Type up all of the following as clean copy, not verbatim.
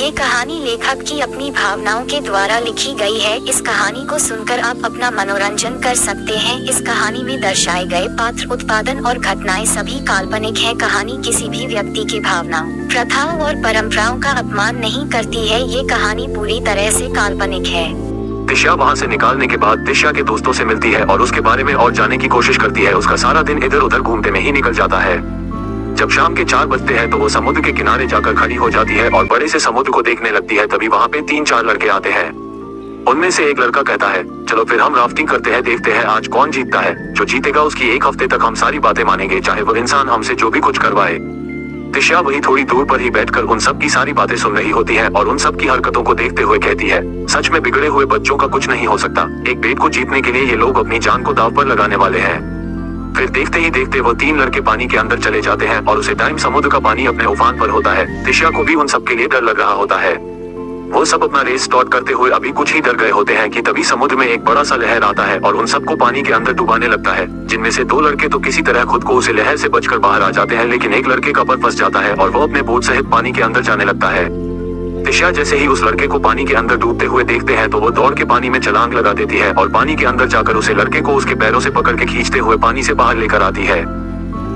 ये कहानी लेखक की अपनी भावनाओं के द्वारा लिखी गई है। इस कहानी को सुनकर आप अपना मनोरंजन कर सकते हैं। इस कहानी में दर्शाए गए पात्र, उत्पादन और घटनाएं सभी काल्पनिक है। कहानी किसी भी व्यक्ति की भावनाओं, प्रथाओं और परंपराओं का अपमान नहीं करती है। ये कहानी पूरी तरह से काल्पनिक है। तिशा वहाँ से निकालने के बाद तिशा के दोस्तों से मिलती है और उसके बारे में और जानने की कोशिश करती है। उसका सारा दिन इधर उधर घूमते में ही निकल जाता है। जब शाम के 4 बजते हैं तो वो समुद्र के किनारे जाकर खड़ी हो जाती है और बड़े से समुद्र को देखने लगती है। तभी वहाँ पे 3-4 लड़के आते हैं। उनमें से एक लड़का कहता है, चलो फिर हम राफ्टिंग करते हैं, देखते हैं आज कौन जीतता है। जो जीतेगा उसकी 1 हफ्ते तक हम सारी बातें मानेंगे, चाहे वो इंसान हमसे जो भी कुछ करवाए। तिशा वही थोड़ी दूर पर ही बैठकर उन सब की सारी बातें सुन रही होती है और उन सब की हरकतों को देखते हुए कहती है, सच में बिगड़े हुए बच्चों का कुछ नहीं हो सकता। एक बेट को जीतने के लिए ये लोग अपनी जान को दांव पर लगाने वाले हैं। फिर देखते ही देखते वो 3 लड़के पानी के अंदर चले जाते हैं और उसे टाइम समुद्र का पानी अपने उफान पर होता है। तिशा को भी उन सब के लिए डर लग रहा होता है। वो सब अपना रेस स्टार्ट करते हुए अभी कुछ ही डर गए होते हैं कि तभी समुद्र में एक बड़ा सा लहर आता है और उन सबको पानी के अंदर डुबाने लगता है। जिनमें से 2 लड़के तो किसी तरह खुद को उसे लहर से बचकर बाहर आ जाते हैं, लेकिन एक लड़के का पर फंस जाता है और वो अपने बोट सहित पानी के अंदर जाने लगता है। तिशा जैसे ही उस लड़के को पानी के अंदर डूबते हुए देखते हैं तो वो दौड़ के पानी में छलांग लगा देती है और पानी के अंदर जाकर उसे लड़के को उसके पैरों से पकड़ के खींचते हुए पानी से बाहर लेकर आती है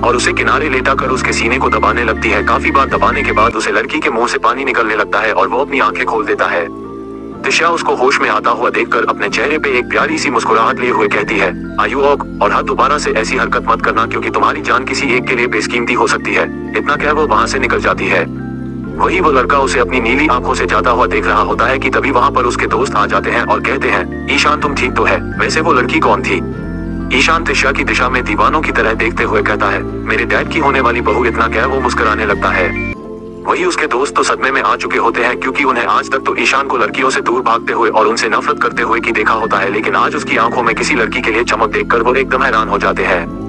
और उसे किनारे लेटाकर उसके सीने को दबाने लगती है। काफी बार दबाने के बाद उसे लड़की के मुंह से पानी निकलने लगता है और वो अपनी आंखें खोल देता है। तिशा उसको होश में आता हुआ देखकर अपने चेहरे पे एक प्यारी सी मुस्कुराहट लिए हुए कहती है, आयु ओक, और हाँ दोबारा से ऐसी हरकत मत करना क्योंकि तुम्हारी जान किसी एक के लिए बेशकीमती हो सकती है। इतना कह वो वहाँ से निकल जाती है। वही वो लड़का उसे अपनी नीली आंखों से जाता हुआ देख रहा होता है कि तभी वहाँ पर उसके दोस्त आ जाते हैं और कहते हैं, ईशान तुम ठीक तो है? वैसे वो लड़की कौन थी? ईशान तिशा की दिशा में दीवानों की तरह देखते हुए कहता है, मेरे डैड की होने वाली बहू। इतना कह वो मुस्कुराने लगता है। वही उसके दोस्त तो सदमे में आ चुके होते हैं क्योंकि उन्हें आज तक तो ईशान को लड़कियों से दूर भागते हुए और उनसे नफरत करते हुए की देखा होता है, लेकिन आज उसकी आंखों में किसी लड़की के लिए चमक देखकर वो एकदम हैरान हो जाते हैं।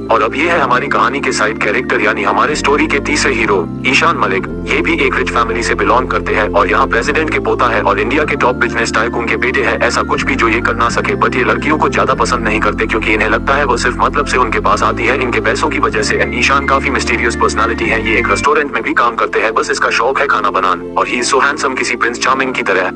और अब ये है हमारी कहानी के साइड कैरेक्टर, यानी हमारे स्टोरी के तीसरे हीरो ईशान मलिक। ये भी एक रिच फैमिली से बिलोंग करते हैं और यहाँ प्रेसिडेंट के पोता है और इंडिया के टॉप बिजनेस टाइकून के बेटे हैं। ऐसा कुछ भी जो ये कर ना सके, बट ये लड़कियों को ज्यादा पसंद नहीं करते क्योंकि इन्हें लगता है वो सिर्फ मतलब से उनके पास आती है, इनके पैसों की वजह से। ईशान काफी मिस्टीरियस पर्सनालिटी है। ये एक रेस्टोरेंट में भी काम करते हैं, बस इसका शौक है खाना बनाना और ही इज सो हैंडसम, किसी प्रिंस चार्मिंग की तरह।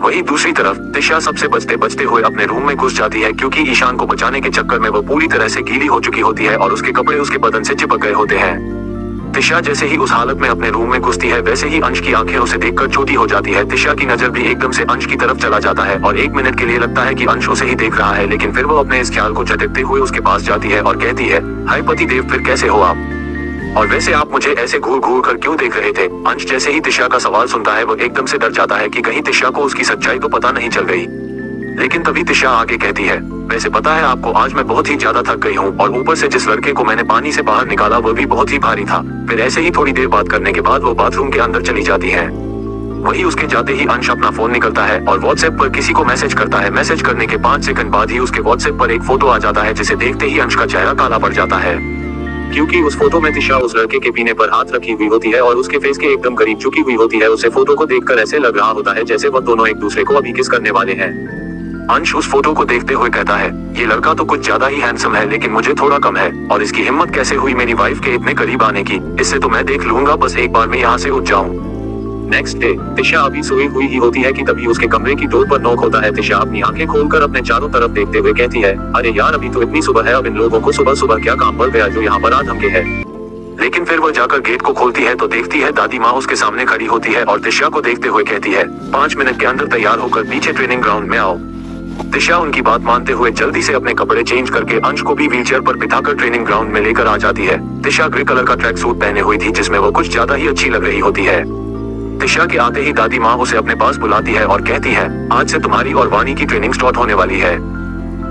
वही दूसरी तरफ तिशा सबसे बचते बचते हुए अपने रूम में घुस जाती है क्योंकि ईशान को बचाने के चक्कर में वो पूरी तरह से गीली हो चुकी होती है और उसके कपड़े उसके बदन से चिपक गए होते हैं। तिशा जैसे ही उस हालत में अपने रूम में घुसती है वैसे ही अंश की आंखें उसे देखकर छोटी हो जाती है। तिशा की नजर भी एकदम से अंश की तरफ चला जाता है और 1 मिनट के लिए लगता है कि अंश उसे ही देख रहा है, लेकिन फिर वो अपने इस ख्याल को झटकते हुए उसके पास जाती है और कहती है, हाय पति देव, फिर कैसे हो आप? और वैसे आप मुझे ऐसे घूर घूर कर क्यों देख रहे थे? अंश जैसे ही तिशा का सवाल सुनता है वो एकदम से डर जाता है कि कहीं तिशा को उसकी सच्चाई तो पता नहीं चल गई। लेकिन तभी तिशा आगे कहती है, वैसे पता है आपको, आज मैं बहुत ही ज्यादा थक गई हूँ और ऊपर से जिस लड़के को मैंने पानी से बाहर निकाला वो भी बहुत ही भारी था। फिर ऐसे ही थोड़ी देर बात करने के बाद वो बाथरूम के अंदर चली जाती है। वही उसके जाते ही अंश अपना फोन निकलता है और व्हाट्सएप पर किसी को मैसेज करता है। मैसेज करने के 5 सेकंड बाद ही उसके व्हाट्सएप पर एक फोटो आ जाता है जिसे देखते ही अंश का चेहरा काला पड़ जाता है क्योंकि उस फोटो में तिशा उस लड़के के पीने पर हाथ रखी हुई होती है और उसके फेस के एकदम करीब झुकी हुई होती है। उसे फोटो को देखकर ऐसे लग रहा होता है जैसे वो दोनों एक दूसरे को अभी किस करने वाले हैं। अंश उस फोटो को देखते हुए कहता है, ये लड़का तो कुछ ज्यादा ही हैंडसम है लेकिन मुझे थोड़ा कम है, और इसकी हिम्मत कैसे हुई मेरी वाइफ के इतने करीब आने की? इससे तो मैं देख लूंगा, बस एक बार मैं यहाँ से उठ जाऊँ। नेक्स्ट डे तिशा अभी सोई हुई ही होती है कि तभी उसके कमरे की डोर पर नॉक होता है। तिशा अपनी आंखें खोलकर अपने चारों तरफ देखते हुए कहती है, अरे यार अभी तो इतनी सुबह है, अब इन लोगों को सुबह सुबह क्या काम पड़ गया जो यहाँ पर आ धमके है। लेकिन फिर वो जाकर गेट को खोलती है तो देखती है दादी माँ उसके सामने खड़ी होती है और तिशा को देखते हुए कहती है, 5 मिनट के अंदर तैयार होकर पीछे ट्रेनिंग ग्राउंड में आओ। तिशा उनकी बात मानते हुए जल्दी से अपने कपड़े चेंज करके अंश को भी व्हीलचेयर पर बिठाकर ट्रेनिंग ग्राउंड में लेकर आ जाती है। तिशा ग्रे कलर का ट्रैक सूट पहने हुई थी जिसमें वो कुछ ज्यादा ही अच्छी लग रही होती है। तिशा के आते ही दादी माँ उसे अपने पास बुलाती है और कहती है, आज से तुम्हारी और वानी की ट्रेनिंग स्टार्ट होने वाली है।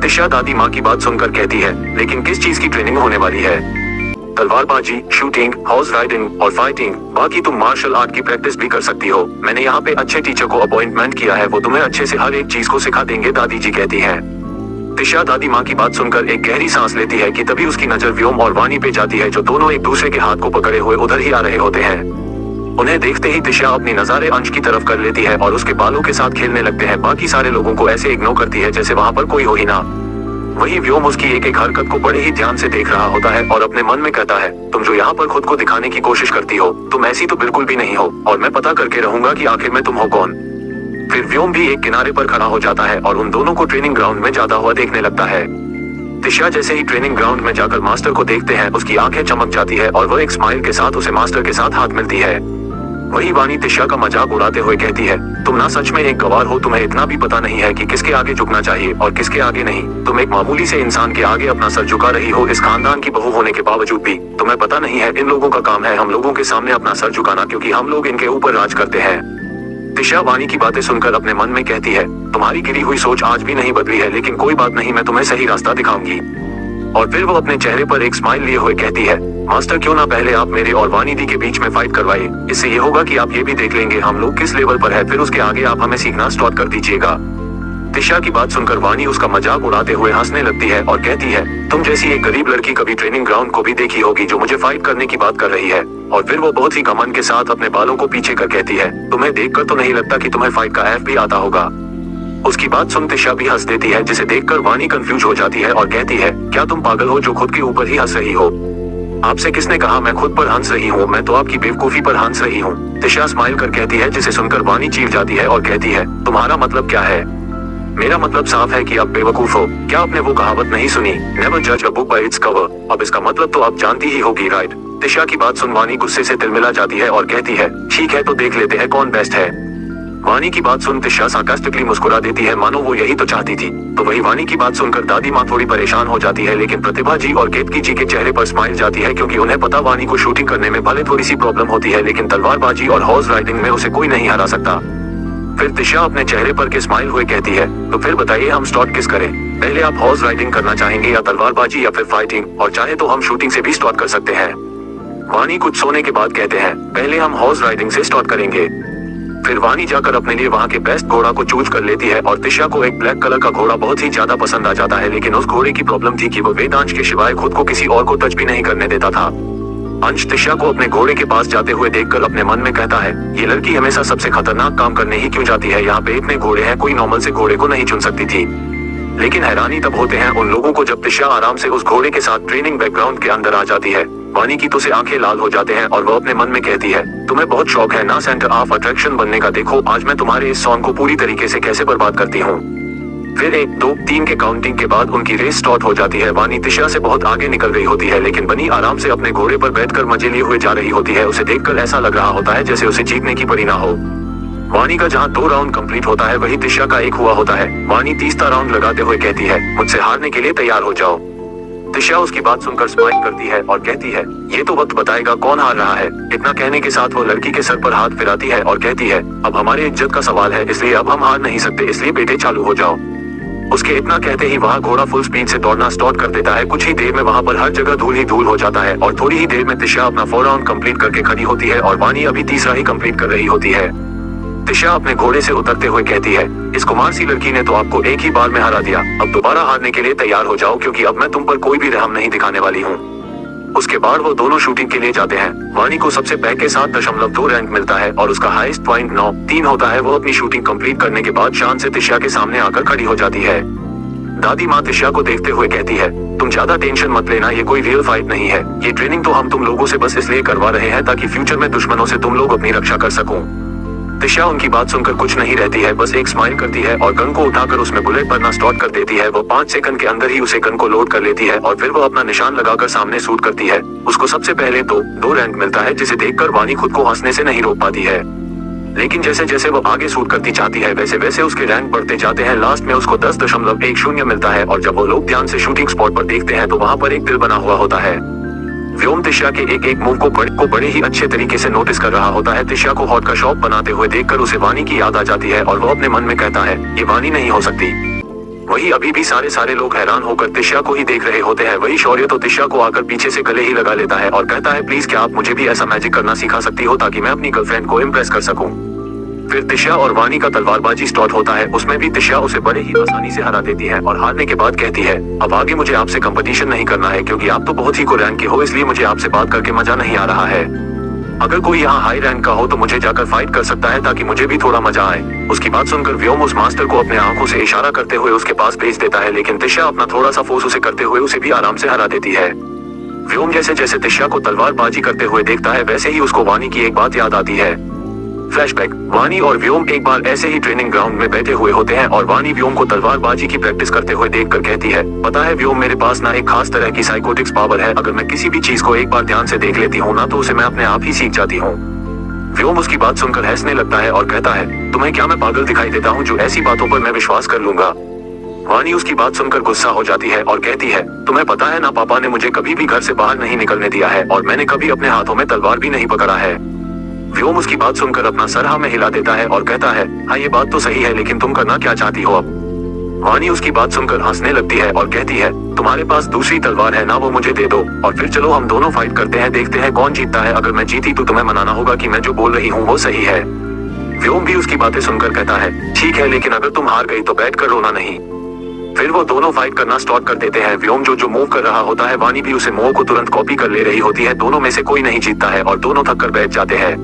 तिशा दादी माँ की बात सुनकर कहती है, लेकिन किस चीज की ट्रेनिंग होने वाली है? तलवारबाजी, शूटिंग, हॉर्स राइडिंग और फाइटिंग। बाकी तुम मार्शल आर्ट की प्रैक्टिस भी कर सकती हो। मैंने यहाँ पे अच्छे टीचर को अपॉइंटमेंट किया है, वो तुम्हें अच्छे से हर एक चीज को सिखा देंगे, दादी जी कहती हैं। तिशा दादी माँ की बात सुनकर एक गहरी सांस लेती है कि तभी उसकी नजर व्योम और वानी पे जाती है जो दोनों एक दूसरे के हाथ को पकड़े हुए उधर ही आ रहे होते हैं। उन्हें देखते ही तिशा अपनी नजारे अंश की तरफ कर लेती है और उसके बालों के साथ खेलने लगते हैं। बाकी सारे लोगों को ऐसे इग्नोर करती है जैसे वहाँ पर कोई हो ही ना। वही व्योम उसकी एक एक हरकत को बड़े ही ध्यान से देख रहा होता है और अपने मन में कहता है, तुम जो यहाँ पर खुद को दिखाने की कोशिश करती हो, तुम ऐसी तो बिल्कुल भी नहीं हो और मैं पता करके रहूंगा कि आखिर में तुम हो कौन। फिर व्योम भी एक किनारे पर खड़ा हो जाता है और उन दोनों को ट्रेनिंग ग्राउंड में जाता हुआ देखने लगता है। तिशा जैसे ही ट्रेनिंग ग्राउंड में जाकर मास्टर को देखते हैं, उसकी आंखें चमक जाती है और वह एक स्माइल के साथ उसे मास्टर के साथ हाथ मिलती है। वही वानी तिशा का मजाक उड़ाते हुए कहती है, तुम ना सच में एक गवार हो, तुम्हें इतना भी पता नहीं है कि किसके आगे झुकना चाहिए और किसके आगे नहीं। तुम एक मामूली से इंसान के आगे अपना सर झुका रही हो, इस खानदान की बहू होने के बावजूद भी। तुम्हें पता नहीं है, इन लोगों का काम है हम लोगों के सामने अपना सर झुकाना, क्योंकि हम लोग इनके ऊपर राज करते हैं। तिशा वानी की बातें सुनकर अपने मन में कहती है, तुम्हारी गिरी हुई सोच आज भी नहीं बदली है, लेकिन कोई बात नहीं, मैं तुम्हें सही रास्ता दिखाऊंगी। और फिर वो अपने चेहरे पर एक स्माइल लिए हुए कहती है, मास्टर क्यों ना पहले आप मेरे और वानी दी के बीच में फाइट करवाइए, इससे ये होगा कि आप ये भी देख लेंगे हम लोग किस लेवल पर है, फिर उसके आगे आप हमें सीखना स्टार्ट कर दीजिएगा। तिशा की बात सुनकर वानी उसका मजाक उड़ाते हुए हंसने लगती है और कहती है, तुम जैसी एक गरीब लड़की कभी ट्रेनिंग ग्राउंड को भी देखी होगी जो मुझे फाइट करने की बात कर रही है। और फिर वो बहुत ही घमंड के साथ अपने बालों को पीछे कर कहती है, तुम्हें देखकर तो नहीं लगता कि तुम्हें फाइट का एफ भी आता होगा। उसकी बात सुन तिशा भी हंस देती है, जिसे देखकर वानी कंफ्यूज हो जाती है और कहती है, क्या तुम पागल हो जो खुद के ऊपर ही हंस रही हो? आपसे किसने कहा मैं खुद पर हंस रही हूँ? मैं तो आपकी बेवकूफी पर हंस रही हूँ। तिशा स्माइल कर कहती है, जिसे सुनकर वानी चीख जाती है और कहती है, तुम्हारा मतलब क्या है? मेरा मतलब साफ है कि आप बेवकूफ हो। क्या आपने वो कहावत नहीं सुनी, नेवर जज a book by its cover? अब इसका मतलब तो आप जानती ही होगी, राइट? तिशा की बात सुन वानी गुस्से से तिलमिला जाती है और कहती है, ठीक है तो देख लेते हैं कौन बेस्ट है। वानी की बात सुन तिशा सार्कास्टिकली मुस्कुरा देती है, मानो वो यही तो चाहती थी। तो वही वानी की बात सुनकर दादी माँ थोड़ी परेशान हो जाती है, लेकिन प्रतिभा जी और केतकी जी के चेहरे पर स्माइल जाती है, क्योंकि उन्हें पता वानी को शूटिंग करने में भले थोड़ी सी प्रॉब्लम होती है, लेकिन तलवारबाजी और हॉर्स राइडिंग में उसे कोई नहीं हरा सकता। फिर तिशा अपने चेहरे पर के स्माइल हुए कहती है, तो फिर बताइए हम स्टार्ट किस करें? पहले आप हॉर्स राइडिंग करना चाहेंगे या तलवारबाजी या फिर फाइटिंग? और चाहे तो हम शूटिंग से भी स्टार्ट कर सकते हैं। वानी कुछ सोने के बाद कहते हैं, पहले हम हॉर्स राइडिंग से स्टार्ट करेंगे। फिर वानी जाकर अपने लिए वहाँ के बेस्ट घोड़ा को चूज कर लेती है और तिशा को एक ब्लैक कलर का घोड़ा बहुत ही ज्यादा पसंद आ जाता है, लेकिन उस घोड़े की प्रॉब्लम थी कि वो वेदांश के सिवाय खुद को किसी और को टच भी नहीं करने देता था। अंश तिशा को अपने घोड़े के पास जाते हुए देखकर अपने मन में कहता है, ये लड़की हमेशा सबसे खतरनाक काम करने ही क्यों जाती है? यहाँ पे इतने घोड़े हैं, कोई नॉर्मल से घोड़े को नहीं चुन सकती थी। लेकिन हैरानी तब होते हैं उन लोगों को जब तिशा आराम से उस घोड़े के साथ ट्रेनिंग बैकग्राउंड के अंदर आ जाती है। वानी की तो से आंखें लाल हो जाते हैं और वो अपने मन में कहती है, तुम्हें बहुत शौक है ना सेंटर ऑफ अट्रैक्शन बनने का, देखो आज मैं तुम्हारे इस सॉन्ग को पूरी तरीके से कैसे बर्बाद करती हूँ। फिर 1, 2, 3 के काउंटिंग के बाद उनकी रेस स्टार्ट हो जाती है। वानी तिशा से बहुत आगे निकल रही होती है, लेकिन बनी आराम से अपने घोड़े पर बैठकर मजे लिए हुए जा रही होती है। उसे देखकर ऐसा लग रहा होता है जैसे उसे जीतने की पड़ी ना हो। वानी का जहाँ 2 राउंड कंप्लीट होता है, वही तिशा का 1 हुआ होता है। वानी 30वां राउंड लगाते हुए कहती है, मुझसे हारने के लिए तैयार हो जाओ। तिशा उसकी बात सुनकर स्माइल करती है और कहती है, ये तो वक्त बताएगा कौन हार रहा है। इतना कहने के साथ वो लड़की के सर पर हाथ फिराती है और कहती है, अब हमारे इज्जत का सवाल है, इसलिए अब हम हार नहीं सकते, इसलिए बेटे चालू हो जाओ। उसके इतना कहते ही वहाँ घोड़ा फुल स्पीड से दौड़ना स्टार्ट कर देता है। कुछ ही देर में वहाँ पर हर जगह धूल ही धूल हो जाता है और थोड़ी ही देर में तिशा अपना 4 राउंड कंप्लीट करके खड़ी होती है और वानी अभी 3रा ही कंप्लीट कर रही होती है। तिशा अपने घोड़े से उतरते हुए कहती है, इस कुमार सी लड़की ने तो आपको एक ही बार में हरा दिया, अब दोबारा हारने के लिए तैयार हो जाओ, क्योंकि अब मैं तुम पर कोई भी रहम नहीं दिखाने वाली हूँ। उसके बाद वो दोनों शूटिंग के लिए जाते हैं। वानी को सबसे पहले 7.2 रैंक मिलता है और उसका हाईएस्ट पॉइंट 9.3 होता है। वो अपनी शूटिंग कंप्लीट करने के बाद शान से तिशा के सामने आकर खड़ी हो जाती है। दादी माँ तिशा को देखते हुए कहती है, तुम ज्यादा टेंशन मत लेना, ये कोई रियल फाइट नहीं है। ये ट्रेनिंग तो हम तुम लोगों से बस इसलिए करवा रहे हैं ताकि फ्यूचर में दुश्मनों से तुम लोग अपनी रक्षा कर सको। तिशा उनकी बात सुनकर कुछ नहीं रहती है, बस एक स्माइल करती है और गन को उठाकर उसमें बुलेट भरना स्टार्ट कर देती है। वो 5 सेकंड के अंदर ही उसे गन को लोड कर लेती है और फिर वो अपना निशान लगाकर सामने शूट करती है। उसको सबसे पहले तो 2 रैंक मिलता है, जिसे देखकर वानी खुद को हंसने से नहीं रोक पाती है। लेकिन जैसे जैसे वो आगे शूट करती जाती है, वैसे वैसे उसके रैंक बढ़ते जाते हैं। लास्ट में उसको 10.10 मिलता है और जब वो लोग ध्यान से शूटिंग स्पॉट पर देखते हैं तो वहाँ पर एक दिल बना हुआ होता है। व्योम तिशा के एक एक मूव को बड़े ही अच्छे तरीके से नोटिस कर रहा होता है। तिशा को हॉट का शॉप बनाते हुए देखकर उसे वानी की याद आ जाती है और वो अपने मन में कहता है, ये वानी नहीं हो सकती। वही अभी भी सारे लोग हैरान होकर तिशा को ही देख रहे होते हैं। वही शौर्य तो तिशा को आकर पीछे से गले ही लगा लेता है और कहता है, प्लीज क्या आप मुझे भी ऐसा मैजिक करना सिखा सकती हो ताकि मैं अपनी गर्लफ्रेंड को इम्प्रेस कर सकूं। फिर तिशा और वानी का तलवारबाजी स्टार्ट होता है। उसमें भी तिशा उसे बड़े ही आसानी से हरा देती है और हारने के बाद कहती है, अब आगे मुझे आपसे कंपटीशन नहीं करना है, क्योंकि आप तो बहुत ही को रैंक के हो, इसलिए मुझे आपसे बात करके मजा नहीं आ रहा है। अगर कोई यहाँ हाई रैंक का हो तो मुझे जाकर फाइट कर सकता है ताकि मुझे भी थोड़ा मजा आए। उसकी बात सुनकर व्योम उस मास्टर को अपने आंखों से इशारा करते हुए उसके पास भेज देता है, लेकिन तिशा अपना थोड़ा सा फोर्स उसे करते हुए उसे भी आराम से हरा देती है। व्योम जैसे जैसे तिशा को तलवारबाजी करते हुए देखता है वैसे ही उसको वानी की एक बात याद आती है। फ्लैशबैक, वानी और व्योम एक बार ऐसे ही ट्रेनिंग ग्राउंड में बैठे हुए होते हैं और वानी व्योम को तलवारबाजी की प्रैक्टिस करते हुए देखकर कहती है, पता है व्योम, मेरे पास ना एक खास तरह की साइकोटिक्स पावर है। अगर मैं किसी भी चीज को एक बार ध्यान से देख लेती हूँ ना तो उसे मैं अपने आप ही सीख जाती हूँ। व्योम उसकी बात सुनकर हंसने लगता है और कहता है, तुम्हें क्या मैं पागल दिखाई देता हूँ जो ऐसी बातों पर मैं विश्वास कर लूंगा। वानी उसकी बात सुनकर गुस्सा हो जाती है और कहती है, तुम्हें पता है ना, पापा ने मुझे कभी भी घर से बाहर नहीं निकलने दिया है और मैंने कभी अपने हाथों में तलवार भी नहीं पकड़ा है। व्योम उसकी बात सुनकर अपना सर हाँ में हिला देता है और कहता है, हाँ ये बात तो सही है, लेकिन तुम करना क्या चाहती हो अब? वानी उसकी बात सुनकर हंसने लगती है और कहती है, तुम्हारे पास दूसरी तलवार है ना, वो मुझे दे दो और फिर चलो हम दोनों फाइट करते हैं, देखते हैं कौन जीतता है। अगर मैं जीती तो तुम्हें मनाना होगा कि मैं जो बोल रही हूँ वो सही है। व्योम भी उसकी बातें सुनकर कहता है, ठीक है, लेकिन अगर तुम हार गई तो बैठ कर रोना नहीं। फिर वो दोनों फाइट करना स्टार्ट कर देते हैं। व्योम जो मूव कर रहा होता है वानी भी उसे मूव को तुरंत कॉपी कर ले रही होती है। दोनों में से कोई नहीं जीतता है और दोनों थक कर बैठ जाते हैं।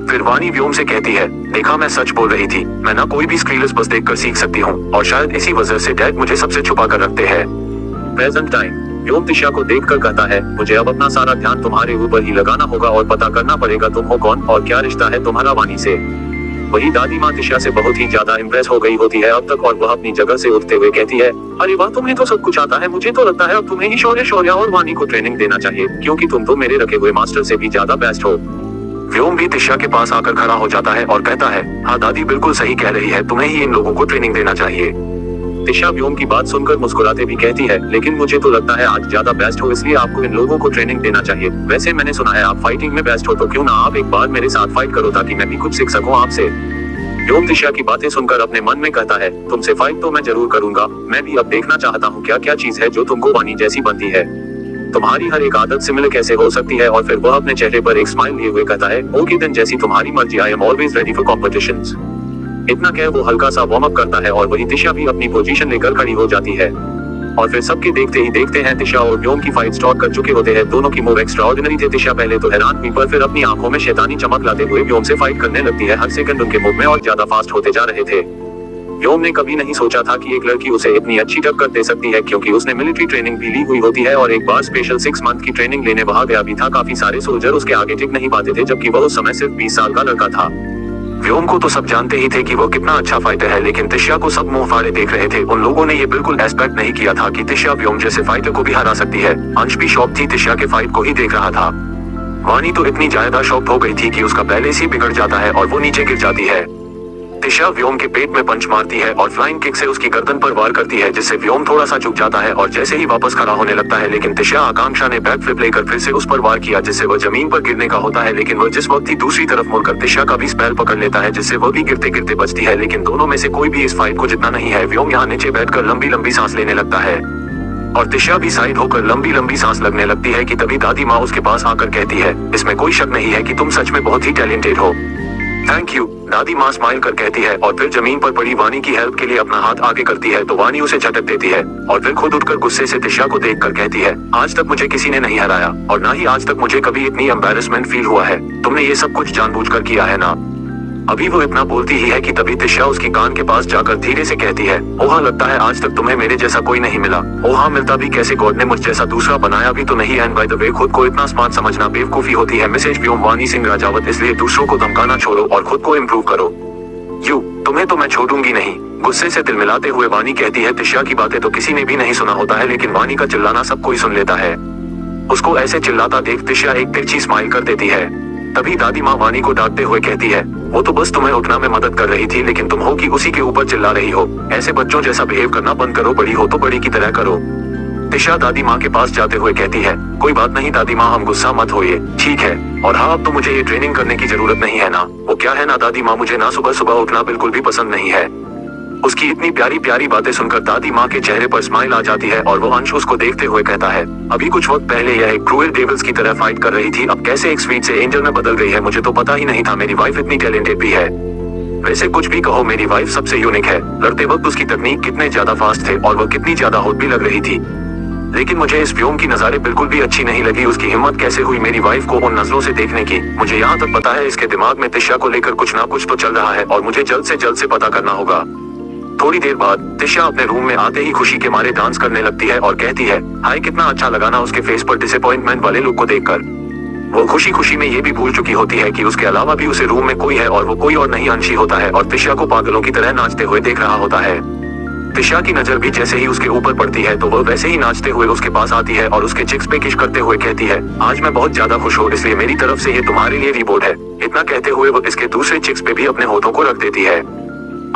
फिर वानी व्योम से कहती है, देखा मैं सच बोल रही थी, मैं ना कोई भी स्क्रीलर्स बस देखकर सीख सकती हूँ और शायद इसी वजह से डैड मुझे सबसे छुपा कर रखते हैं। प्रेजेंट टाइम, व्योम तिशा को देखकर कहता है, मुझे अब अपना सारा ध्यान तुम्हारे ऊपर ही लगाना होगा और पता करना पड़ेगा तुम हो कौन और क्या रिश्ता है तुम्हारा वानी से। वही दादी माँ तिशा से बहुत ही ज्यादा इम्प्रेस हो गई होती है अब तक और वह अपनी जगह से उठते हुए कहती है, अरे वाह, तुम्हें तो सब कुछ आता है। मुझे तो लगता है अब तुम्हें ही शौर्य और वानी को ट्रेनिंग देना चाहिए, क्योंकि तुम तो मेरे रखे हुए मास्टर से भी ज्यादा बेस्ट हो। व्योम भी तिशा के पास आकर खड़ा हो जाता है और कहता है, हाँ दादी बिल्कुल सही कह रही है, तुम्हें ही इन लोगों को ट्रेनिंग देना चाहिए। तिशा व्योम की बात सुनकर मुस्कुराते भी कहती है, लेकिन मुझे तो लगता है आज ज्यादा बेस्ट हो, इसलिए आपको इन लोगों को ट्रेनिंग देना चाहिए। वैसे मैंने सुना है आप फाइटिंग में बेस्ट हो, तो क्यों ना आप एक बार मेरे साथ फाइट करो ताकि मैं भी कुछ सीख सकूं आपसे। व्योम तिशा की बातें सुनकर अपने मन में कहता है, तुमसे फाइट तो मैं जरूर करूंगा, मैं भी अब देखना चाहता हूँ क्या क्या चीज है जो तुमको वानी जैसी बनती है। तुम्हारी हर एक आदत सिमिलर कैसे हो सकती है। और फिर वह अपने चेहरे पर एक स्माइल लिए हुए कहता है, ओके देन, जैसी तुम्हारी मर्जी, I am always ready for competitions. इतना कह वो हल्का सा वार्म अप करता है और वही तिशा भी अपनी पोजीशन लेकर खड़ी हो जाती है। और फिर सबके देखते ही देखते हैं तिशा और व्योम की फाइट स्टार्ट कर चुके होते हैं। दोनों की मूव एक्स्ट्राऑर्डिनरी थे। तिशा पहले तो हैरान हुई पर फिर अपनी आंखों में शैतानी चमक लाते हुए व्योम से फाइट करने लगती है। हर सेकंड उनके मूव में और ज्यादा फास्ट होते जा रहे थे। व्योम ने कभी नहीं सोचा था कि एक लड़की उसे इतनी अच्छी टक्कर दे सकती है, क्योंकि उसने मिलिट्री ट्रेनिंग भी ली हुई होती है और एक बार स्पेशल 6 मंथ की ट्रेनिंग लेने वहां गया भी था। काफी सारे सोल्जर उसके आगे टिक नहीं पाते थे, जबकि वह उस समय सिर्फ 20 साल का लड़का था। व्योम को तो सब जानते ही थे कि वो कितना अच्छा फाइटर है, लेकिन तिशा को सब मुंह फाड़े देख रहे थे। उन लोगों ने ये बिल्कुल एक्सपेक्ट नहीं किया था कि तिशा व्योम जैसे फाइटर को भी हरा सकती है। अंश भी शॉक थी, तिशा के फाइट को ही देख रहा था। वानी तो इतनी ज्यादा शॉक हो गई थी कि उसका बैलेंस ही बिगड़ जाता है और वो नीचे गिर जाती है। तिशा व्योम के पेट में पंच मारती है और फ्लाइंग किक से उसकी गर्दन पर वार करती है, जिससे व्योम थोड़ा सा झुक जाता है और जैसे ही वापस खड़ा होने लगता है, लेकिन तिशा आकांक्षा ने बैक फ्लिप लेकर फिर से उस पर वार किया, जिससे वह जमीन पर गिरने का होता है। लेकिन वह जिस वक्त ही दूसरी तरफ मुड़कर तिशा का भी स्पेल पकड़ लेता है, जिससे वह भी गिरते गिरते बचती है। लेकिन दोनों में से कोई भी इस फाइट को जितना नहीं है। व्योम यहाँ नीचे बैठकर लंबी लंबी सांस लेने लगता है और तिशा भी साइड होकर लंबी लंबी सांस लगने लगती है कि तभी दादी माँ उसके पास आकर कहती है, इसमें कोई शक नहीं है कि तुम सच में बहुत ही टैलेंटेड हो। थैंक यू, दादी माँ स्माइल कर कहती है और फिर जमीन पर पड़ी वानी की हेल्प के लिए अपना हाथ आगे करती है, तो वानी उसे झटक देती है और फिर खुद उठकर गुस्से से तिशा को देखकर कहती है, आज तक मुझे किसी ने नहीं हराया और ना ही आज तक मुझे कभी इतनी एम्बैरेसमेंट फील हुआ है। तुमने ये सब कुछ जानबूझकर किया है ना। अभी वो इतना बोलती ही है कि तभी तिशा उसकी कान के पास जाकर धीरे से कहती है, ओहा, लगता है आज तक तुम्हें मेरे जैसा कोई नहीं मिला। ओहा, मिलता भी कैसे, गॉड ने मुझ जैसा दूसरा बनाया भी तो नहीं। एंड बाय द वे, खुद को इतना स्मार्ट समझना बेवकूफी होती है। मैसेज व्योम वानी सिंह राजावत, इसलिए दूसरों को धमकाना छोड़ो और खुद को इम्प्रूव करो। तुम्हें तो मैं छोड़ूंगी नहीं, गुस्से से तिल मिलाते हुए वानी कहती है। तिशा की बातें तो किसी ने भी नहीं सुना होता है, लेकिन वानी का चिल्लाना सब कोई सुन लेता है। उसको ऐसे चिल्लाता देख तिशा एक तिरछी स्माइल कर देती है। तभी दादी माँ वानी को डांटते हुए कहती है, वो तो बस तुम्हें उठना में मदद कर रही थी, लेकिन तुम हो कि उसी के ऊपर चिल्ला रही हो। ऐसे बच्चों जैसा बिहेव करना बंद करो, बड़ी हो तो बड़ी की तरह करो। तिशा दादी माँ के पास जाते हुए कहती है, कोई बात नहीं दादी माँ, हम गुस्सा मत होइए, ठीक है। और हाँ, अब तो मुझे ये ट्रेनिंग करने की जरूरत नहीं है ना। वो क्या है ना दादी माँ, मुझे ना सुबह सुबह उठना बिल्कुल भी पसंद नहीं है। उसकी इतनी प्यारी प्यारी बातें सुनकर दादी माँ के चेहरे पर स्माइल आ जाती है और वो अंश उसको देखते हुए कहता है, अभी कुछ वक्त पहले यह एक क्रूएल डेविल्स की तरह फाइट कर रही थी, अब कैसे एक स्वीट से एंजल में बदल गई है। मुझे तो पता ही नहीं था मेरी वाइफ इतनी टैलेंटेड भी है। वैसे कुछ भी कहो, मेरी वाइफ सबसे यूनिक है। लड़ते वक्त उसकी तकनीक कितने ज्यादा फास्ट थे और वो कितनी ज्यादा हॉट भी लग रही थी। लेकिन मुझे इस व्योम की नज़ारे बिल्कुल भी अच्छी नहीं लगी। उसकी हिम्मत कैसे हुई मेरी वाइफ को उन नजरों से देखने की। मुझे यहाँ तक पता है इसके दिमाग में तिशा को लेकर कुछ ना कुछ तो चल रहा है और मुझे जल्द से पता करना होगा। थोड़ी देर बाद तिशा अपने रूम में आते ही खुशी के मारे डांस करने लगती है और कहती है, हाय कितना अच्छा लगा ना उसके फेस पर डिसअपॉइंटमेंट वाले लुक को देखकर। वो खुशी खुशी में ये भी भूल चुकी होती है कि उसके अलावा भी उसे रूम में कोई है और वो कोई और नहीं अंशी होता है और तिशा को पागलों की तरह नाचते हुए देख रहा होता है। तिशा की नजर भी जैसे ही उसके ऊपर पड़ती है तो वह वैसे ही नाचते हुए उसके पास आती है और उसके चिक्स पे किश करते हुए कहती है, आज मैं बहुत ज्यादा खुश हूँ, इसलिए मेरी तरफ से ये तुम्हारे लिए रिवॉर्ड है। इतना कहते हुए वो इसके दूसरे चिक्स पे भी अपने होठों को रख देती है।